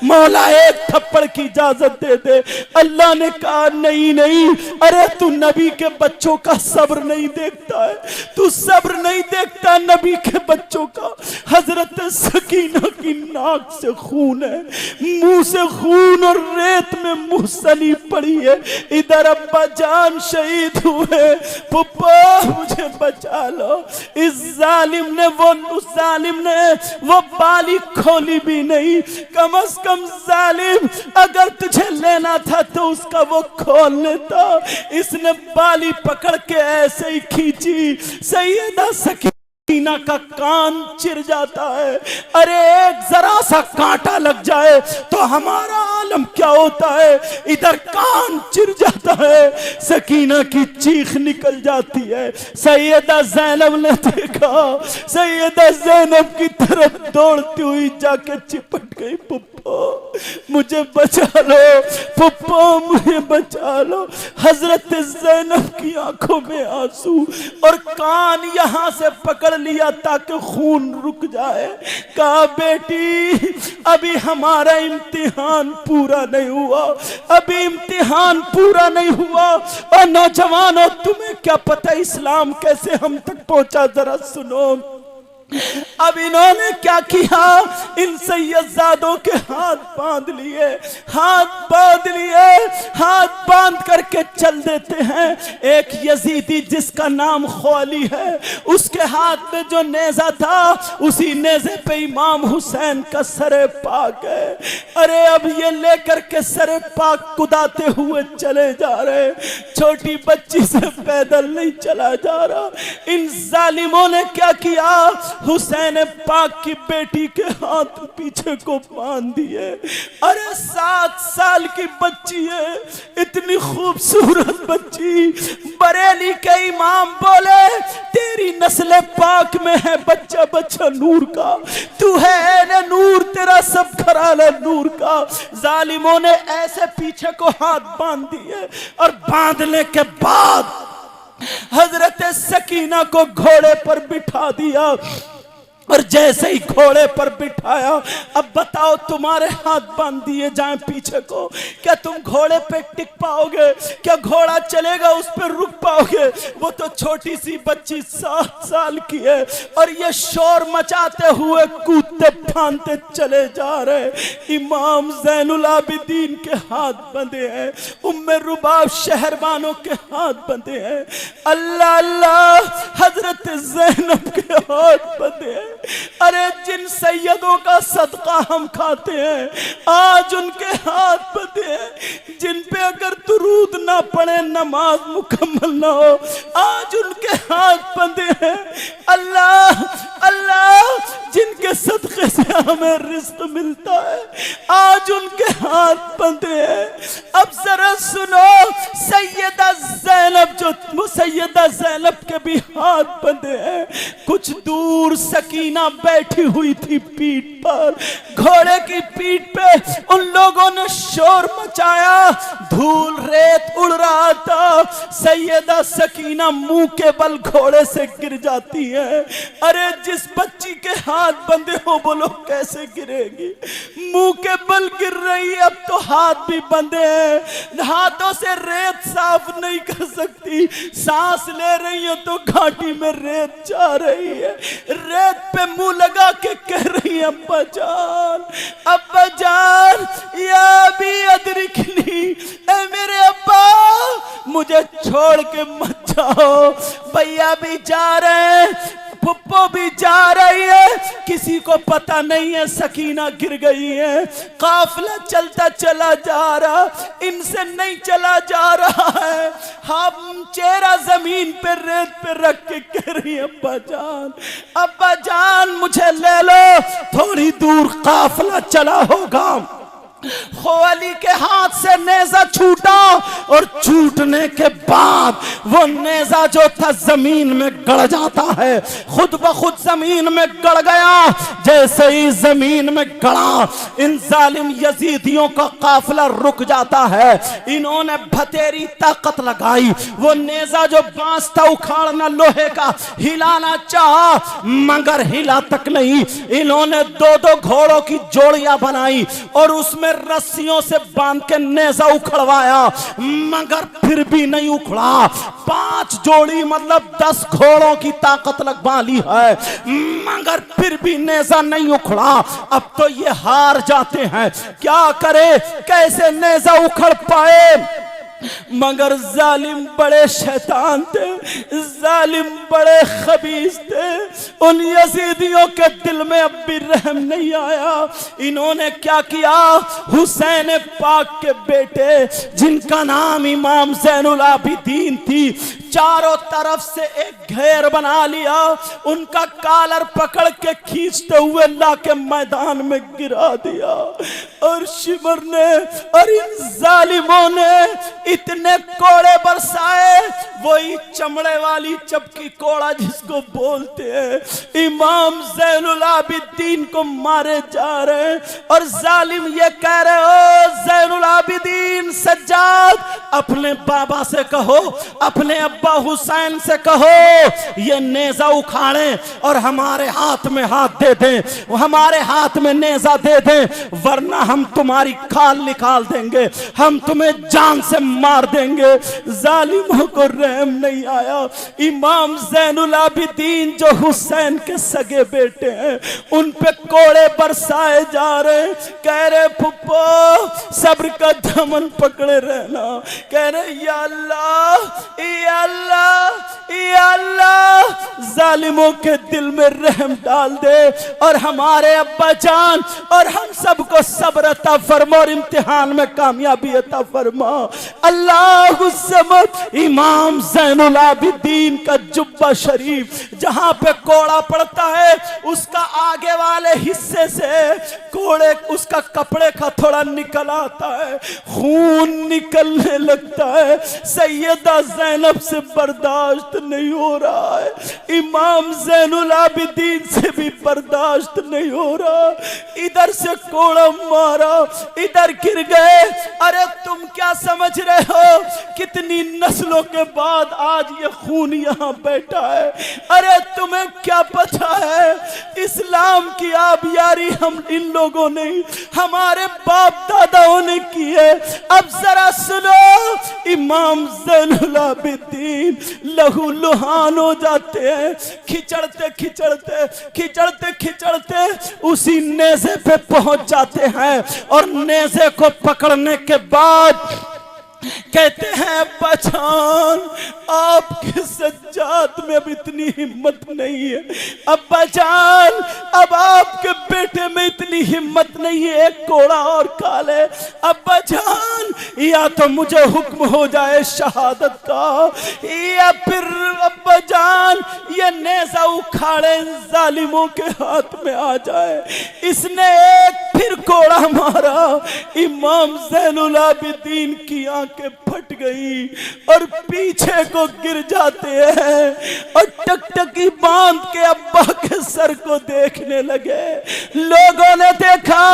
मौला एक थप्पड़ की इजाजत दे दे। अल्लाह ने कहा नहीं नहीं, अरे तू नबी के बच्चों का सब्र नहीं देखता है, तू सब्र नहीं देखता नबी के बच्चों का। हजरत सकीना की नाक से खून है, मुंह से खून और रेत में मुहसली पड़ी है। इधर अब्बा जान शहीद हुए, पुप्पा मुझे बचा लो। इस जालिम ने उस जालिम ने वो बाली खोली भी नहीं। कम से कम जालिम अगर तुझे लेना था तो उसका वो खोल लेता। इसने बाली पकड़ के ऐसे ही खींची, सैयदा सकीना का कान चिर जाता है। अरे एक जरा सा कांटा लग जाए तो हमारा आलम क्या होता है। इधर कान चिर जाता है, सकीना की चीख निकल जाती है। सैयदा ज़ैनब ने देखा, सैयदा ज़ैनब की तरफ दौड़ती हुई जाके चिपट गई। पुप्पो मुझे बचा लो, पुप्पो मुझे बचा लो। हजरत ज़ैनब की आंखों में आंसू, और कान यहां से पकड़ लिया ताकि खून रुक जाए। कहा बेटी अभी हमारा इम्तिहान पूरा नहीं हुआ, अभी इम्तिहान पूरा नहीं हुआ। और नौजवानों तुम्हें क्या पता इस्लाम कैसे हम तक पहुंचा, जरा सुनो। अब इन्होंने क्या किया, इन सैयदजादों के हाथ बांध लिए, हाथ बांध लिए, हाथ बांध करके चल देते हैं। एक यजीदी जिसका नाम खौली है, उसके हाथ में जो नेजा था, उसी नेजे पे इमाम हुसैन का सरे पाक है। अरे अब ये लेकर के सरे पाक कुदाते हुए चले जा रहे, छोटी बच्ची से पैदल नहीं चला जा रहा। इन जालिमों ने क्या किया, हुसैन पाक की बेटी के हाथ पीछे को बांध दिए। अरे 7 साल की बच्ची है, इतनी खूबसूरत बच्ची। बरेली के इमाम बोले तेरी नस्ल पाक में है बच्चा बच्चा नूर का, तू है न नूर, तेरा सब घराना नूर का। जालिमों ने ऐसे पीछे को हाथ बांध दिए, और बांधने के बाद हजरत सकीना को घोड़े पर बिठा दिया। और जैसे ही घोड़े पर बिठाया, अब बताओ तुम्हारे हाथ बांध दिए जाएं पीछे को, क्या तुम घोड़े पे टिक पाओगे? क्या घोड़ा चलेगा उस पर रुक पाओगे? वो तो छोटी सी बच्ची 7 साल की है, और ये शोर मचाते हुए कूदते फांदते चले जा रहे। इमाम ज़ैनुल आबिदीन के हाथ बंधे हैं, उम्मे रुबाब शहरबानों के हाथ बंधे हैं। अल्लाह अल्लाह, हजरत ज़ैनब के हाथ बंधे हैं। अरे जिन सैयदों का सदका हम खाते हैं, आज उनके हाथ बंधे हैं। जिन पे अगर दुरूद ना पड़े नमाज मुकम्मल ना हो, आज उनके हाथ बंधे हैं। अल्लाह अल्लाह, जिनके सदके से हमें रिज़्क़ मिलता है, आज उनके हाथ बंधे हैं। अब जरा सुनो, सैयदा ज़ैनब जो सैयदा ज़ैनब के भी हाथ बंधे हैं। कुछ दूर सकीना बैठी हुई थी पीठ पर, घोड़े की पीठ पे। उन लोगों ने शोर मचाया, धूल रेत उड़ रहा था। सैयदा सकीना मुंह के बल घोड़े से गिर जाती है। अरे जिस बच्ची के हाथ बंधे हो, बोलो कैसे गिरेगी? मुंह के बल गिर रही है। अब तो हाथ भी बंधे हैं, हाथों से रेत साफ नहीं कर सकती। सांस ले रही है तो घाटी में रेत जा रही है। रेत पे मुंह लगा के कह रही है, अब्बा जान, अब्बा जान, या भी अदरिकनी, ऐ मेरे अब्बा, मुझे छोड़ के मत जाओ। भैया भी जा रहे हैं, पुप्पो भी जा रही है, किसी को पता नहीं है सकीना गिर गई है। काफिला चलता चला जा रहा, इनसे नहीं चला जा रहा है। हम चेहरा जमीन पे रेत पे रख के कह रही है, अब्बा जान, अब्बा जान, मुझे ले लो। थोड़ी दूर काफिला चला होगा, खोली के हाथ से नेजा छूटा और छूटने के बाद वो नेजा जो था जमीन में गड़ जाता है। खुद ब खुद जमीन में गड़ गया। जैसे ही जमीन में गड़ा, इन जालिम यजीदियों का काफिला रुक जाता है। इन्होंने भतेरी ताकत लगाई, वो नेजा जो बांस था उखाड़ना लोहे का, हिलाना चाहा मगर हिला तक नहीं। इन्होंने दो दो घोड़ों की जोड़ियां बनाई और उसमें रस्सियों से बांध के नेजा उखड़वाया, मगर फिर भी नहीं उखड़ा। 5 जोड़ी मतलब 10 घोड़ों की ताकत लगवा ली है, मगर फिर भी नेजा नहीं उखड़ा। अब तो ये हार जाते हैं, क्या करे, कैसे नेजा उखड़ पाए? मगर जालिम बड़े शैतान थे, जालिम बड़े खबीस थे। उन यजीदियों के दिल में अब भी रहम नहीं आया। इन्होंने क्या किया, हुसैन पाक के बेटे जिनका नाम इमाम ज़ैनुल आबिदीन थी, चारों तरफ से एक घेर बना लिया। उनका कॉलर पकड़ के खींचते हुए ला के मैदान में गिरा दिया। और शिमर ने और इन जालिमों ने इतने कोड़े बरसाए, वही चमड़े वाली चपकी कोड़ा जिसको बोलते हैं। इमाम ज़ैनुल आबिदीन को मारे जा रहे हैं और जालिम ये कह रहे हो, ज़ैनुल आबिदीन सज्जाद, अपने बाबा से कहो, अपने अब्बा हुसैन से कहो ये नेजा उखाड़े और हमारे हाथ में हाथ दे दें, हमारे हाथ में नेजा दे दें, वरना हम तुम्हारी खाल निकाल देंगे, हम तुम्हें जान से मार देंगे। जालिमों को रहम नहीं आया। इमाम ज़ैनुल आबिदीन जो हुसैन के सगे बेटे हैं, उन पे कोड़े बरसाए जा रहे। कह रहे फुप्पो सब्र का दामन पकड़े रहना। कह रहे या अल्लाह, या अल्लाह, या अल्लाह, जालिमों के दिल में रहम डाल दे और हमारे अब्बा जान और हम सबको सब्र अता फरमा और इम्तिहान में कामयाबी अता फरमा। अल्लाह समद। इमाम ज़ैनुल आबिदीन का जुब्बा शरीफ जहां पे कोड़ा पड़ता है, उसका आगे वाले हिस्से से कोड़े उसका कपड़े का थोड़ा निकल आता है, खून निकलने लगता है। सैयदा ज़ैनब से बर्दाश्त नहीं हो रहा है, इमाम ज़ैनुल आबिदीन से भी बर्दाश्त नहीं हो रहा। इधर से कोड़ा मारा, इधर गिर गए। अरे तुम क्या समझ रहे हो, कितनी नस्लों के बाद आज ये खून यहाँ बैठा है। अरे तुम्हें क्या पता है, इस्लाम की आबियारी हम इन लोगों ने, हमारे बाप दादाओं ने की है। अब जरा सुनो, इमाम ज़ैनुल आबिदीन लहू लुहान हो जाते हैं, खिचड़ते खिचड़ते खिचड़ते खिचड़ते उसी नेज़े पे पहुंच जाते हैं और नेज़े को पकड़ने के बाद कहते हैं अब्बाजान आपके सज्जाद में अब इतनी हिम्मत नहीं है। अब्बाजान अब आपके बेटे में इतनी हिम्मत नहीं है, एक कोड़ा और खा ले। अब्बाजान या तो मुझे हुक्म हो जाए शहादत का, या फिर अब्बाजान ये नेज़ा उखाड़े जालिमों के हाथ में आ जाए। इसने एक फिर कोड़ा मारा, इमाम ज़ैनुल आबिदीन की आंखें फट गई और पीछे को गिर जाते हैं और टकटकी बांध के अब्बा के सर को देखने लगे। लोगों ने देखा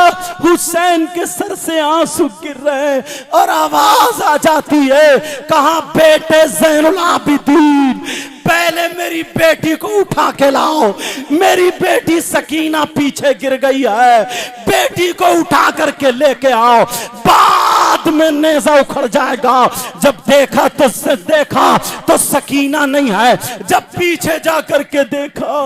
हुसैन के सर से आंसू गिर रहे और आवाज आ जाती है, कहा बेटे ज़ैनुल आबिदीन पहले मेरी बेटी को उठा के लाओ, मेरी बेटी सकीना पीछे गिर गई है, बेटी को उठा करके लेके आओ, बाद में नेज़ा उखड़ जाएगा। जब देखा तो सकीना नहीं है, जब पीछे जा करके देखा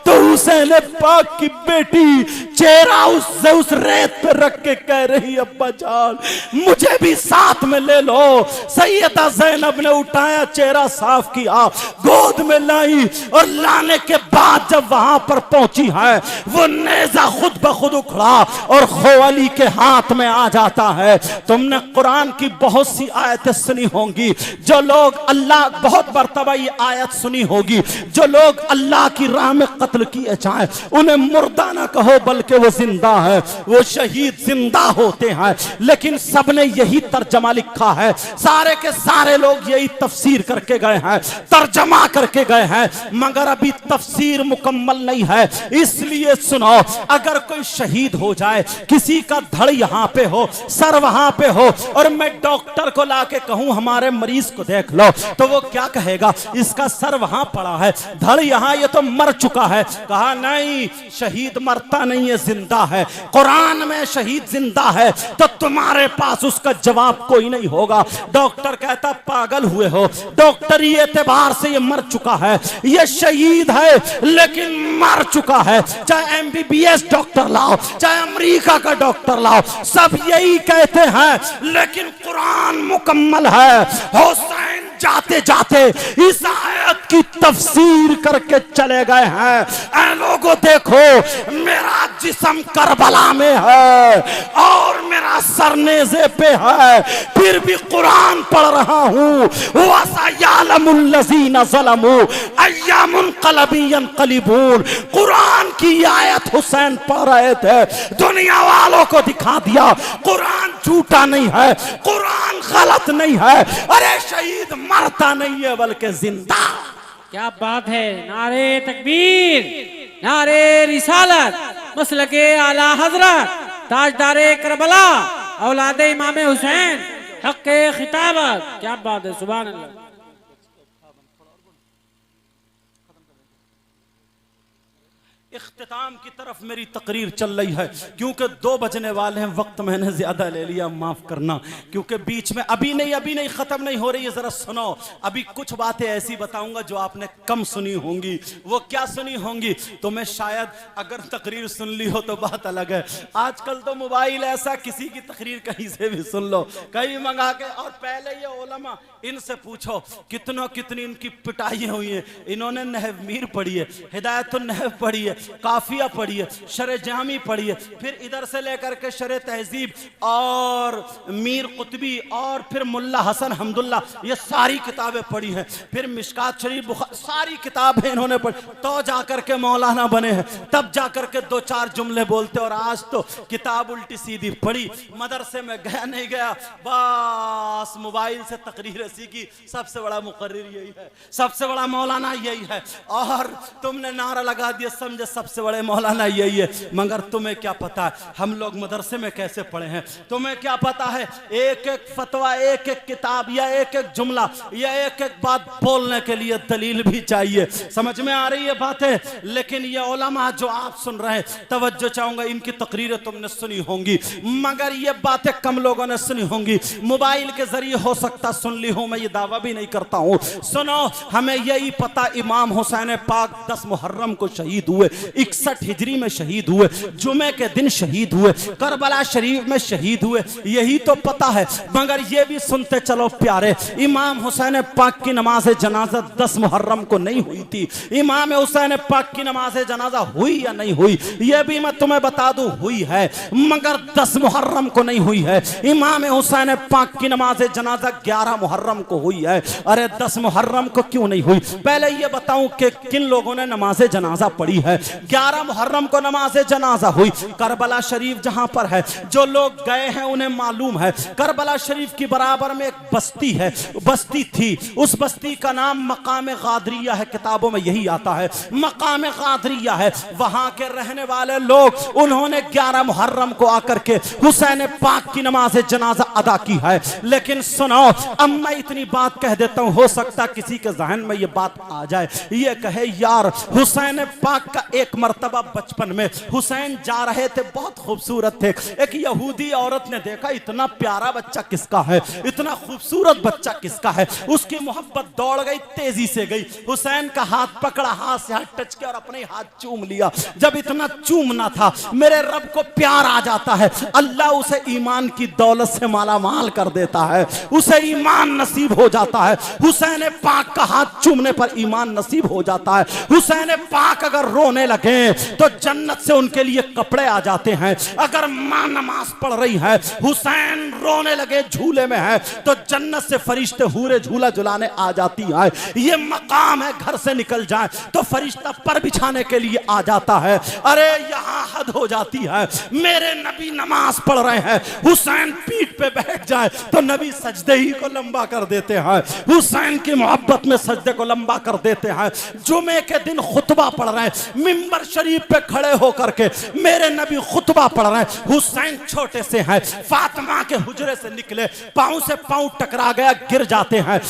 तो हुसैन पाक की बेटी चेहरा उस रेत पे रख के कह रही अब्बा जान मुझे भी साथ में ले लो। सैयदा ज़ैनब ने उठाया, चेहरा साफ किया, गोद में लाई और लाने के बाद जब वहां पर पहुंची है वो नेज़ा खुद ब खुद उखड़ा और ख्वाली के हाथ में आ जाता है। तुमने कुरान की बहुत सी आयतें सुनी होंगी, जो लोग अल्लाह बहुत मर्तबा ये आयत सुनी होगी, जो लोग अल्लाह की राह में कत्ल किए जाए उन्हें मुर्दा ना कहो बल्कि वो जिंदा है, वो शहीद जिंदा होते हैं। लेकिन सबने यही तर्जमा लिखा है, सारे के सारे लोग यही तफसीर करके गए हैं, तर्जमा करके गए हैं, मगर अभी तफसीर मुकम्मल नहीं है। इसलिए सुनो, अगर कोई शहीद हो जाए, किसी का धड़ यहाँ पे हो, सर वहां पे हो, और मैं डॉक्टर को लाके कहूं हमारे मरीज को देख लो, तो वो क्या कहेगा, इसका सर वहां पड़ा है, धड़ यहाँ, ये तो मर चुका है। कहा नहीं, शहीद मरता नहीं है, जिंदा है। कुरान में शहीद जिंदा है तो तुम्हारे पास उसका जवाब कोई नहीं होगा। डॉक्टर कहता पागल हुए हो, डॉक्टरी एतबार से ये मर चुका है, ये शहीद है लेकिन मर चुका है। चाहे MBBS डॉक्टर लाओ, चाहे अमेरिका का डॉक्टर लाओ, सब यही कहते हैं, लेकिन कुरान मुकम्मल है। हुसैन जाते जाते इस आयत की तफसीर करके चले गए हैं। ऐ लोगों देखो, मेरा जिस्म करबला में है और मेरा सर नेज़े पे है, फिर भी कुरान पढ़ रहा हूँ। वसयअलमुल्लज़ीना ज़लमू अय्या मुनक़लबिन यनक़लिबून। कुरान की आयत हुसैन पढ़ रहे थे, दुनिया वालों को दिखा दिया कुरान झूठा नहीं है, कुरान गलत नहीं है, अरे शहीद मरता नहीं है बल्कि जिंदा। क्या बात है, नारे तकबीर, नारे रिसालत, मसलके आला हजरत, ताजदारे करबला, औलादे इमाम हुसैन, हक़्क़े खिताबत। क्या बात है, सुभान अल्लाह। इख्तिताम की तरफ मेरी तकरीर चल रही है, क्योंकि 2 बजने वाले हैं, वक्त मैंने ज्यादा ले लिया, माफ करना, क्योंकि बीच में अभी नहीं खत्म नहीं हो रही है। जरा सुनो, अभी कुछ बातें ऐसी बताऊंगा जो आपने कम सुनी होंगी। वो क्या सुनी होंगी, तो मैं शायद अगर तकरीर सुन ली हो तो बात अलग है। आजकल तो मोबाइल ऐसा, किसी की तकरीर कहीं से भी सुन लो, कहीं मंगा के। और पहले ये उलमा, इनसे पूछो कितनी इनकी पिटाई हुई है। इन्होंने नहव मीर पढ़ी है, हिदायतुन नहव पढ़ी है, काफिया पढ़ी है, शरे जामी पढ़ी है, फिर इधर से लेकर के शरे तहजीब और मीर कुतबी और फिर मुल्ला हसन हम्दुल्ला, ये सारी किताबें पढ़ी हैं। फिर मिशकात शरीफ, बुखारी, सारी किताबें इन्होंने पढ़ी, तो जाकर के मौलाना बने हैं, तब जाकर के 2-4 जुमले बोलते। और आज तो किताब उल्टी सीधी पढ़ी, मदरसे में गया नहीं गया, बस मोबाइल से तकरीरें सीखी। सबसे बड़ा मुकर्रिर यही है, सबसे बड़ा मौलाना यही है, और तुमने नारा लगा दिया समझे सबसे बड़े मौलाना यही है। मगर तुम्हें क्या पता है हम लोग मदरसे में कैसे पढ़े हैं, तुम्हें क्या पता है एक एक फतवा, एक एक किताब या एक एक जुमला या एक एक बात बोलने के लिए दलील भी चाहिए। समझ में आ रही है बातें। लेकिन ये उलमा जो आप सुन रहे हैं, तवज्जो चाहूंगा, इनकी तकरीरें तुमने सुनी होंगी, मगर ये बातें कम लोगों ने सुनी होंगी। मोबाइल के जरिए हो सकता सुन ली हो, मैं ये दावा भी नहीं करता हूं। सुनो, हमें यही पता इमाम हुसैन पाक 10 मुहर्रम को शहीद हुए, 61 हिजरी में शहीद हुए, जुमे के दिन शहीद हुए, करबला शरीफ में शहीद हुए, यही तो पता है। मगर ये भी सुनते चलो प्यारे, इमाम हुसैन पाक की नमाज जनाजा 10 मुहर्रम को नहीं हुई थी। इमाम हुसैन पाक की नमाज जनाजा हुई या नहीं हुई, ये भी मैं तुम्हें बता दूं, हुई है, मगर 10 मुहर्रम को नहीं हुई है। इमाम हुसैन पाक की नमाज जनाजा 11 मुहर्रम को हुई है। अरे 10 मुहर्रम को क्यों नहीं हुई? पहले ये बताऊं कि किन लोगों ने नमाज जनाजा पढ़ी है। 11 मुहर्रम को नमाज जनाजा हुई। करबला शरीफ जहां पर है, जो लोग गए हैं उन्हें मालूम है, करबला शरीफ की बराबर में एक बस्ती है, बस्ती थी, उस बस्ती का नाम मकाम गादरिया है, किताबों में यही आता है, मकाम गादरिया है। वहां के रहने वाले लोग, उन्होंने 11 मुहर्रम को आकर के हुसैन पाक की नमाज जनाजा अदा की है। लेकिन सुनो, अब मैं इतनी बात कह देता हूं, हो सकता किसी के जहन में ये बात आ जाए, ये कहे यार हुसैन पाक का एक मर्तबा बचपन में हुसैन जा रहे थे, बहुत खूबसूरत थे, एक यहूदी औरत ने देखा इतना प्यारा बच्चा किसका है, इतना खूबसूरत बच्चा किसका है, उसकी मोहब्बत दौड़ गई, तेजी से गई, हुसैन का हाथ पकड़ा, हाथ से हाथ टच किया और अपने हाथ चूम लिया। जब इतना चूमना था, मेरे रब को प्यार आ जाता है, अल्लाह उसे ईमान की दौलत से माला माल कर देता है, उसे ईमान नसीब हो जाता है। हुसैन पाक का हाथ चूमने पर ईमान नसीब हो जाता है। हुसैन पाक अगर रोने लगे तो जन्नत से उनके लिए कपड़े आ जाते हैं। अगर मां नमाज पढ़ रही है, हुसैन रोने लगे, झूले में है, तो जन्नत से फरिश्ते हूरे झूला झुलाने आ जाती है। ये मकाम है, घर से निकल जाए तो फरिश्ता पर बिछाने के लिए आ जाता है। अरे यहाँ हद हो जाती है, मेरे नबी नमाज पढ़ रहे हैं, हुसैन पीठ पे बैठ जाए तो नबी सजदे ही को लंबा कर देते हैं, हुसैन की मोहब्बत में सजदे को लंबा कर देते हैं। जुमे के दिन खुतबा पढ़ रहे हैं, मिंबर शरीफ पे खड़े होकर के मेरे नबी खुतबा पढ़ रहे हैं, हुसैन छोटे से हैं, फातिमा के हुजरे से निकले, पांव से पांव टकरा गया, गिर जाते हैं।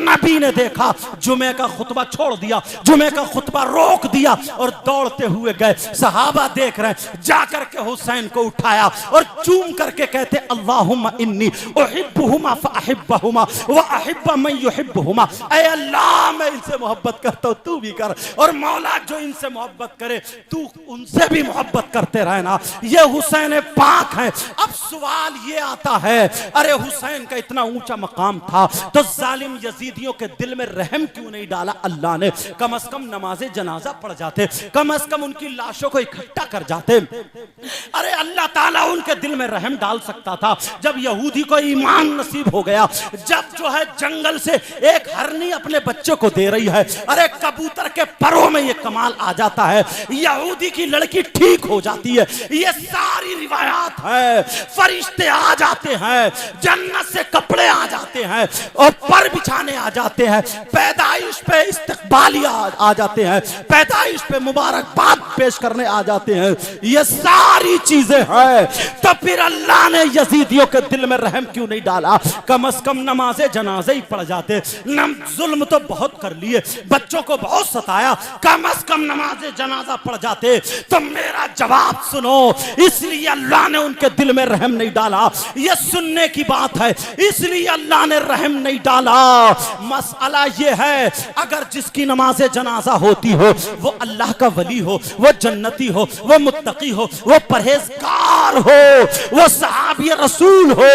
नबी ने देखा, जुमे का खुतबा छोड़ दिया, जुमे का खुतबा रोक दिया और दौड़ते हुए गए। सहाबा देख रहे हैं, जाकर के हुसैन को उठाया और चूम करके कहते अल्लाहुम्मा इन्नी उहिब्बुहुमा फअहिब्बहुमा व अहिब्ब मन युहिब्बुहुमा। ऐ अल्लाह, मैं इनसे मोहब्बत करता हूं, तू भी कर, और मौला जो इनसे मोहब्बत करे तू उनसे भी मोहब्बत करते रहना। ये हुसैन पाक है। अब सवाल ये आता है, अरे हुसैन का इतना ऊंचा मकाम था तो जालिम यजीदियों के दिल में रहम क्यों नहीं डाला अल्लाह ने? कम से कम नमाज जनाजा पढ़ जाते, कम से कम उनकी लाशों को इकट्ठा कर जाते। अरे अल्लाह ताला उनके दिल में रहम डाल सकता था। जब यहूदी को ईमान नसीब हो गया, जब जो है जंगल से एक हरनी अपने बच्चे को दे रही है, अरे कबूतर के परों में ये कमाल आ जाता है, यहूदी की लड़की ठीक हो जाती है। ये सारी रिवायात है, फरिश्ते आ जाते हैं, जन्नत से कपड़े आ जाते हैं और पर बिछाने आ जाते हैं, पैदाइश पे इस्तकबालिया आ जाते हैं, पैदाइश पे मुबारकबाद पेश करने आ जाते हैं। ये सारी चीजें हैं, तो फिर अल्लाह ने यजीदियों के दिल में रहम क्यों नहीं डाला? कम से कम नमाजे जनाजे ही पढ़ जाते। जुल्म तो बहुत कर लिए, बच्चों को बहुत सताया, कम से कम नमाजे जनाजा पढ़ जाते। तो मेरा जवाब सुनो, इसलिए अल्लाह ने उनके दिल में रहम नहीं डाला। ये सुनने की बात है, इसलिए अल्लाह ने रहम नहीं डाला। मसला ये है, अगर जिसकी नमाजे जनाजा होती हो वो अल्लाह का वली हो, वो जन्नती हो, वो मुत्तकी हो, वो परहेजगार हो, वो सहाबी रसूल हो,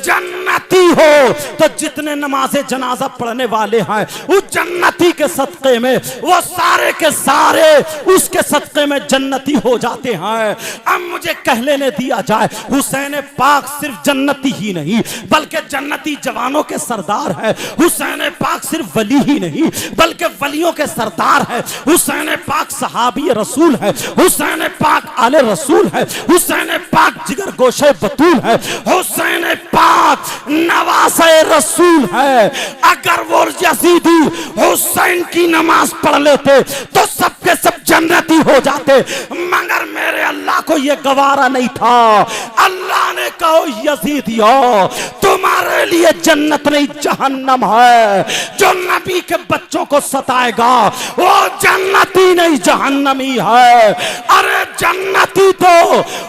जन्नती हो, तो जितने नमाजे जनाजा पढ़ने वाले हैं उस जन्नती के सदक़े में वो सारे के सारे उसके सदक़े में जन्नती हो जाते हैं। अब मुझे कह लेने दिया जाए, हुसैन पाक सिर्फ जन्नती ही नहीं बल्कि जन्नती जवानों के सरदार है। हुसैन पाक सिर्फ वली ही नहीं बल्कि वलियों के सरदार है। हुसैन पाक सहाबी रसूल है, हुसैन पाक आले रसूल है, हुसैन पाक जिगर गोशे बतूल है, हुसैन पाक नवासे रसूल है। अगर वो यजीदी हुसैन की नमाज पढ़ लेते तो सबके सब जन्नती हो जाते, मगर मेरे अल्लाह को यह गवारा नहीं था। अल्लाह ने कहो यजीदियों, तुम्हारे लिए जन्नत नहीं जहन्नम है। जो नबी के बच्चों को सताएगा वो जन्नती नहीं जहन्नमी है। अरे जन्नती तो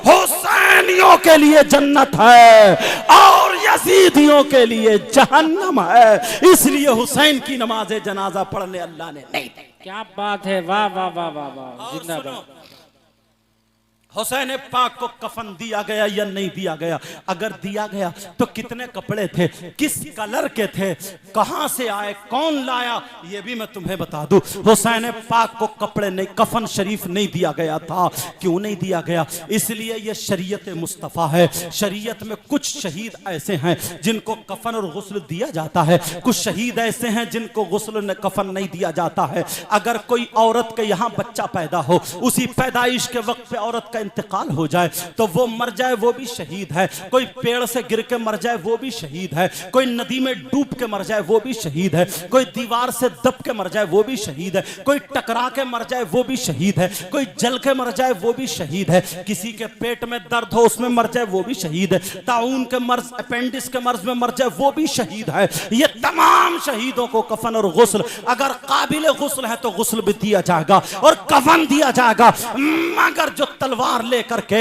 हुसैनियों के लिए जन्नत है और यजीदियों के लिए जहन्नम है। इसलिए हुसैन की नमाज जनाजा पढ़ने अल्लाह ने नहीं दी। क्या बात है, वाह वाह वाह वाह वाह, और जिंदाबाद। सुनो, हुसैन पाक को कफन दिया गया या नहीं दिया गया? अगर दिया गया तो कितने कपड़े थे, किस कलर के थे, कहां से आए, कौन लाया, ये भी मैं तुम्हें बता दूं। हुसैन पाक को कपड़े नहीं, कफन शरीफ नहीं दिया गया था। क्यों नहीं दिया गया? इसलिए ये शरीयत मुस्तफ़ा है। शरीयत में कुछ शहीद ऐसे हैं जिनको कफन और गुस्ल दिया जाता है, कुछ शहीद ऐसे हैं जिनको गुस्ल कफन नहीं दिया जाता है। अगर कोई औरत के यहाँ बच्चा पैदा हो, उसी पैदाइश के वक्त पे औरत का इंतकाल हो जाए तो वो मर जाए, वो भी शहीद है। कोई पेड़ से गिर के मर जाए, वो भी शहीद है। कोई नदी में डूब के मर जाए, वो भी शहीद है। कोई दीवार से दब के मर जाए, वो भी शहीद है। कोई टकरा के मर जाए, वो भी शहीद है। कोई जल के मर जाए, वो भी शहीद है। किसी के पेट में दर्द हो, उसमें मर जाए, वो भी शहीद है। ताउन के मर्ज, अपेंडिक्स के मर्ज में मर जाए, वो भी शहीद है। ये तमाम शहीदों को कफन और गुस्ल, अगर काबिल गुस्ल है तो गुस्ल भी दिया जाएगा और कफन दिया जाएगा। मगर जो तलवार लेकर के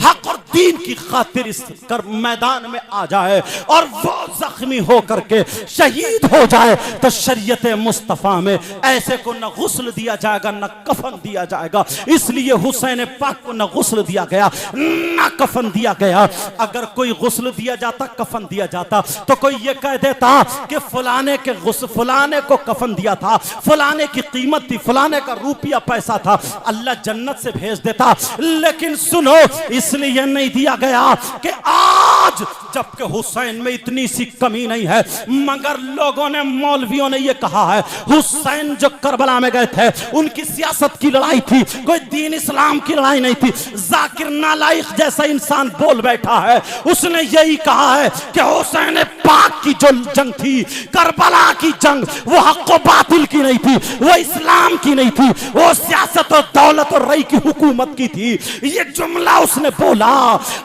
हक और दीन की खातिर इस मैदान में आ जाए और वो जख्मी हो करके शहीद हो जाए तो शरीयत मुस्तफा में ऐसे को न गुस्ल दिया जाएगा न कफन दिया जाएगा। इसलिए हुसैन पाक को न गुस्ल दिया गया न कफन दिया गया। अगर कोई गुस्ल दिया जाता, कफन दिया जाता तो कोई ये कह देता कि फलाने के गुस्ल, फलाने को कफन दिया था, फलाने की कीमत थी, फलाने का रुपया पैसा था, अल्लाह जन्नत से भेज देता। लेकिन सुनो, इसलिए नहीं दिया गया कि आज जबकि हुसैन में इतनी सी कमी नहीं है, मगर लोगों ने, मौलवियों ने यह कहा है हुसैन जो करबला में गए थे उनकी सियासत की लड़ाई थी, कोई दीन इस्लाम की लड़ाई नहीं थी। जाकिर नालायक जैसा इंसान बोल बैठा है, उसने यही कहा है कि हुसैन पाक की जो जंग थी, करबला की जंग, वो हक व बातिल की नहीं थी, वो इस्लाम की नहीं थी, वो सियासत और दौलत और रई की हुकूमत की थी। ये जुमला उसने बोला।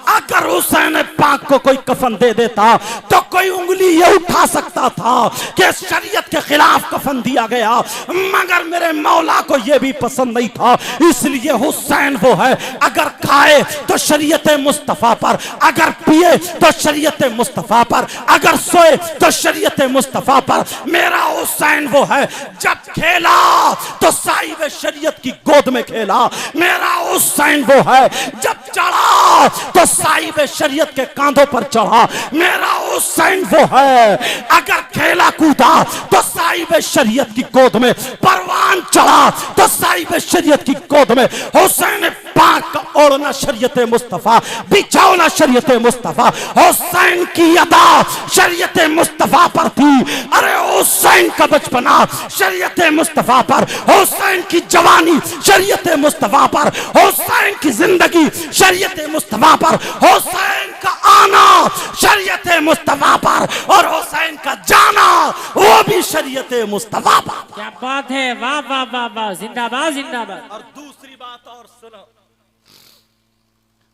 अगर हुसैन पाक को कोई कफन दे देता तो कोई उंगली ये उठा सकता था कि शरीयत के खिलाफ कफन दिया गया, मगर मेरे मौला को यह भी पसंद नहीं था। इसलिए हुसैन वो है, अगर खाए तो शरीयत मुस्तफा पर, अगर पिए तो शरीयत मुस्तफा पर, अगर सोए तो शरीयत मुस्तफा पर। मेरा हुसैन वो है, जब खेला तो साहिब शरीयत की गोद में खेला। मेरा हुसैन वो है, जब चढ़ा तो साहिब शरीयत के कांधों पर चढ़ा। मेरा हुसैन वो है, अगर खेला कूदा तो साहिब शरीयत की गोद में, परवान चढ़ा तो साहिब शरीयत की गोद में। हुसैन पाक का ओढ़ना शरीयत मुस्तफा, बिछौना शरीयत मुस्तफा, हुसैन की अदा शरीयत मुस्तफा पर थी। अरे हुसैन का बचपना शरीयत मुस्तफा पर, हुसैन की जवानी शरीयत मुस्तफा पर, हुसैन की जिंदगी शरीयत मुस्तफा पर, हुसैन का आना शरीयत मुस्तफा पर और हुसैन का जाना वो भी शरीयत मुस्तफा पर। क्या बात है, वाह वाह वाह वाह, जिंदाबाद जिंदाबाद। और दूसरी बात और सुनो,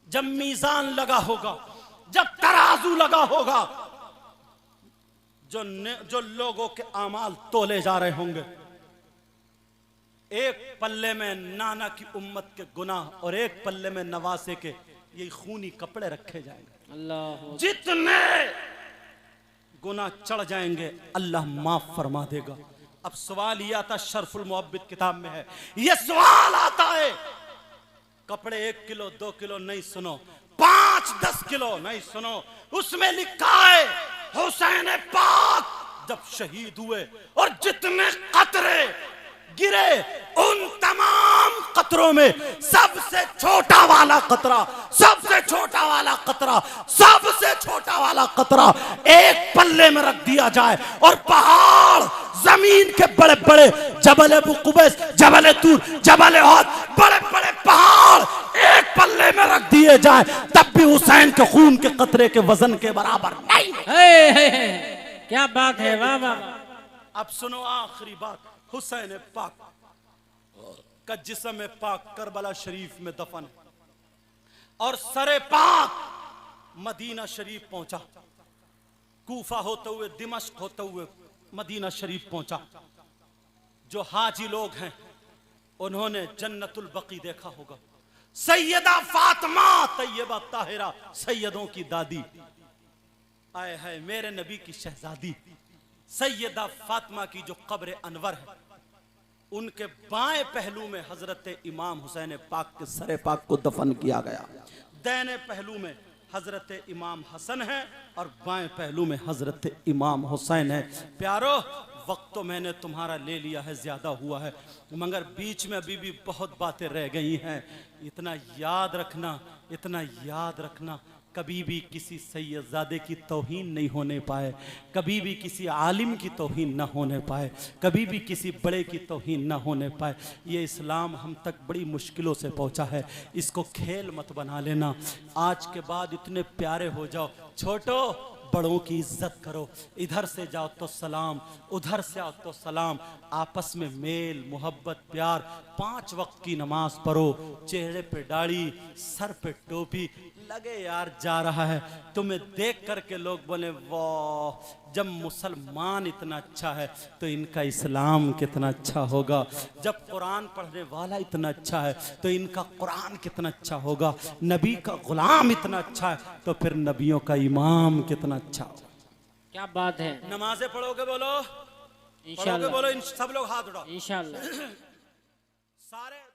जब मीजान लगा होगा, जब तराजू लगा होगा, जो लोगों के अमाल तोले जा रहे होंगे, एक पल्ले में नाना की उम्मत के गुनाह और एक पल्ले में नवासे के ये खूनी कपड़े रखे जाएंगे। अल्लाह, जितने गुनाह चढ़ जाएंगे अल्लाह माफ फरमा देगा। अब सवाल यह आता, शरफुल मुहब्बित किताब में है, यह सवाल आता है, कपड़े 1 किलो 2 किलो नहीं सुनो, 5-10 किलो नहीं सुनो, उसमें लिखा है हुसैन पाक जब शहीद हुए और जितने कतरे गिरे, उन तमाम कतरों में सबसे छोटा वाला कतरा, सबसे छोटा वाला कतरा, सबसे छोटा वाला कतरा एक पल्ले में रख दिया जाए और पहाड़, जमीन के बड़े बड़े जबल अबू कुबैस, जबल तूर, जबल उहद, बड़े बड़े पहाड़ एक पल्ले में रख दिए जाए, तब भी हुसैन के खून के कतरे के वजन के बराबर नहीं। क्या बात है, वाह वाह। अब सुनो आखिरी बात, हुसैन पाक का जिस्म पाक करबला शरीफ में दफन और सरे पाक मदीना शरीफ पहुंचा, कूफा होते हुए, दिमश्क होते हुए मदीना शरीफ पहुंचा। जो हाजी लोग हैं उन्होंने जन्नतुल बकी देखा होगा, सैयदा फातिमा तैयबा ताहिरा, सैयदों की दादी, आए है मेरे नबी की शहजादी सैयदा फातिमा की जो कब्र अनवर है, उनके बाएं पहलू में हजरत इमाम हुसैन पाक के सरे पाक को दफन किया गया। दाहिने पहलू में हजरत इमाम हसन है और बाएं पहलू में हजरत इमाम हुसैन है। प्यारो, वक्त तो मैंने तुम्हारा ले लिया है, ज़्यादा हुआ है, मगर बीच में अभी भी बहुत बातें रह गई हैं। इतना याद रखना, इतना याद रखना, कभी भी किसी सैयदजादे की तौहीन नहीं होने पाए, कभी भी किसी आलिम की तौहीन ना होने पाए, कभी भी किसी बड़े की तौहीन ना होने पाए। ये इस्लाम हम तक बड़ी मुश्किलों से पहुंचा है, इसको खेल मत बना लेना। आज के बाद इतने प्यारे हो जाओ, छोटो बड़ों की इज्जत करो, इधर से जाओ तो सलाम, उधर से आओ तो सलाम, आपस में मेल मोहब्बत प्यार, 5 वक्त की नमाज पढ़ो, चेहरे पे दाढ़ी, सर पे टोपी, लगे यार जा रहा है, तुम्हें देख करके लोग बोले वाह, जब मुसलमान इतना अच्छा है तो इनका इस्लाम कितना अच्छा होगा, जब कुरान पढ़ने वाला इतना अच्छा है तो इनका कुरान कितना अच्छा होगा, नबी का गुलाम इतना अच्छा है तो फिर नबियों का इमाम कितना अच्छा होगा। क्या बात है। नमाजें पढ़ोगे बोलो, पढ़ोगे इंशाल्लाह, बोलो, सब लोग हाथ उठाओ इंशाल्लाह। सारे।